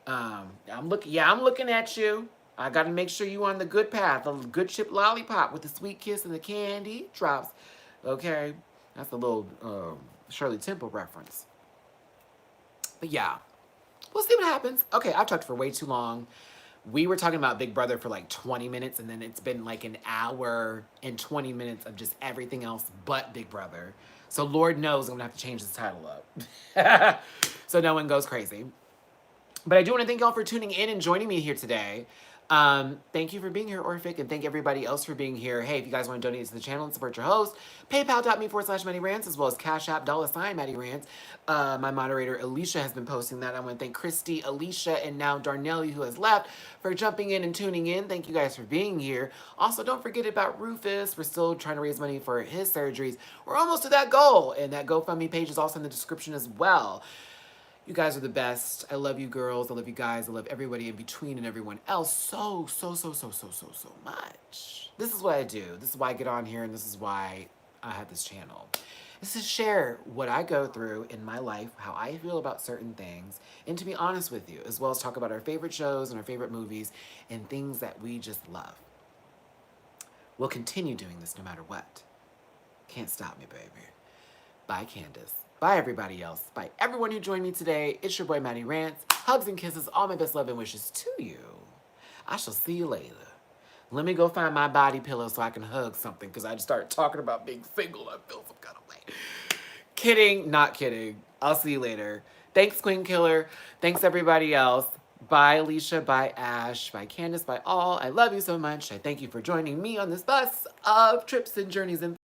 I'm looking at you. I gotta make sure you on the good path, the good chip lollipop with the sweet kiss and the candy drops. Okay, that's a little Shirley Temple reference. But yeah, we'll see what happens. Okay, I've talked for way too long. We were talking about Big Brother for like 20 minutes, and then it's been like an hour and 20 minutes of just everything else but Big Brother. So Lord knows I'm gonna have to change this title up. So no one goes crazy. But I do want to thank y'all for tuning in and joining me here today. Thank you for being here, Orphic, and thank everybody else for being here. Hey, if you guys want to donate to the channel and support your host, paypal.me/Matty Rants, as well as Cash App, $Matty Rants. My moderator, Alicia, has been posting that. I want to thank Christy, Alicia, and now Darnelli, who has left, for jumping in and tuning in. Thank you guys for being here. Also, don't forget about Rufus. We're still trying to raise money for his surgeries. We're almost to that goal, and that GoFundMe page is also in the description as well. You guys are the best. I love you girls. I love you guys. I love everybody in between and everyone else so much. This is what I do. This is why I get on here, and this is why I have this channel. This is share what I go through in my life, how I feel about certain things, and to be honest with you, as well as talk about our favorite shows and our favorite movies and things that we just love. We'll continue doing this no matter what. Can't stop me, baby. Bye, Candace. Bye, everybody else. Bye, everyone who joined me today. It's your boy, Matty Rants. Hugs and kisses. All my best love and wishes to you. I shall see you later. Let me go find my body pillow so I can hug something, because I just started talking about being single. I feel some kind of way. Kidding, not kidding. I'll see you later. Thanks, Queen Killer. Thanks, everybody else. Bye, Alicia. Bye, Ash. Bye, Candace. Bye, all. I love you so much. I thank you for joining me on this bus of trips and journeys and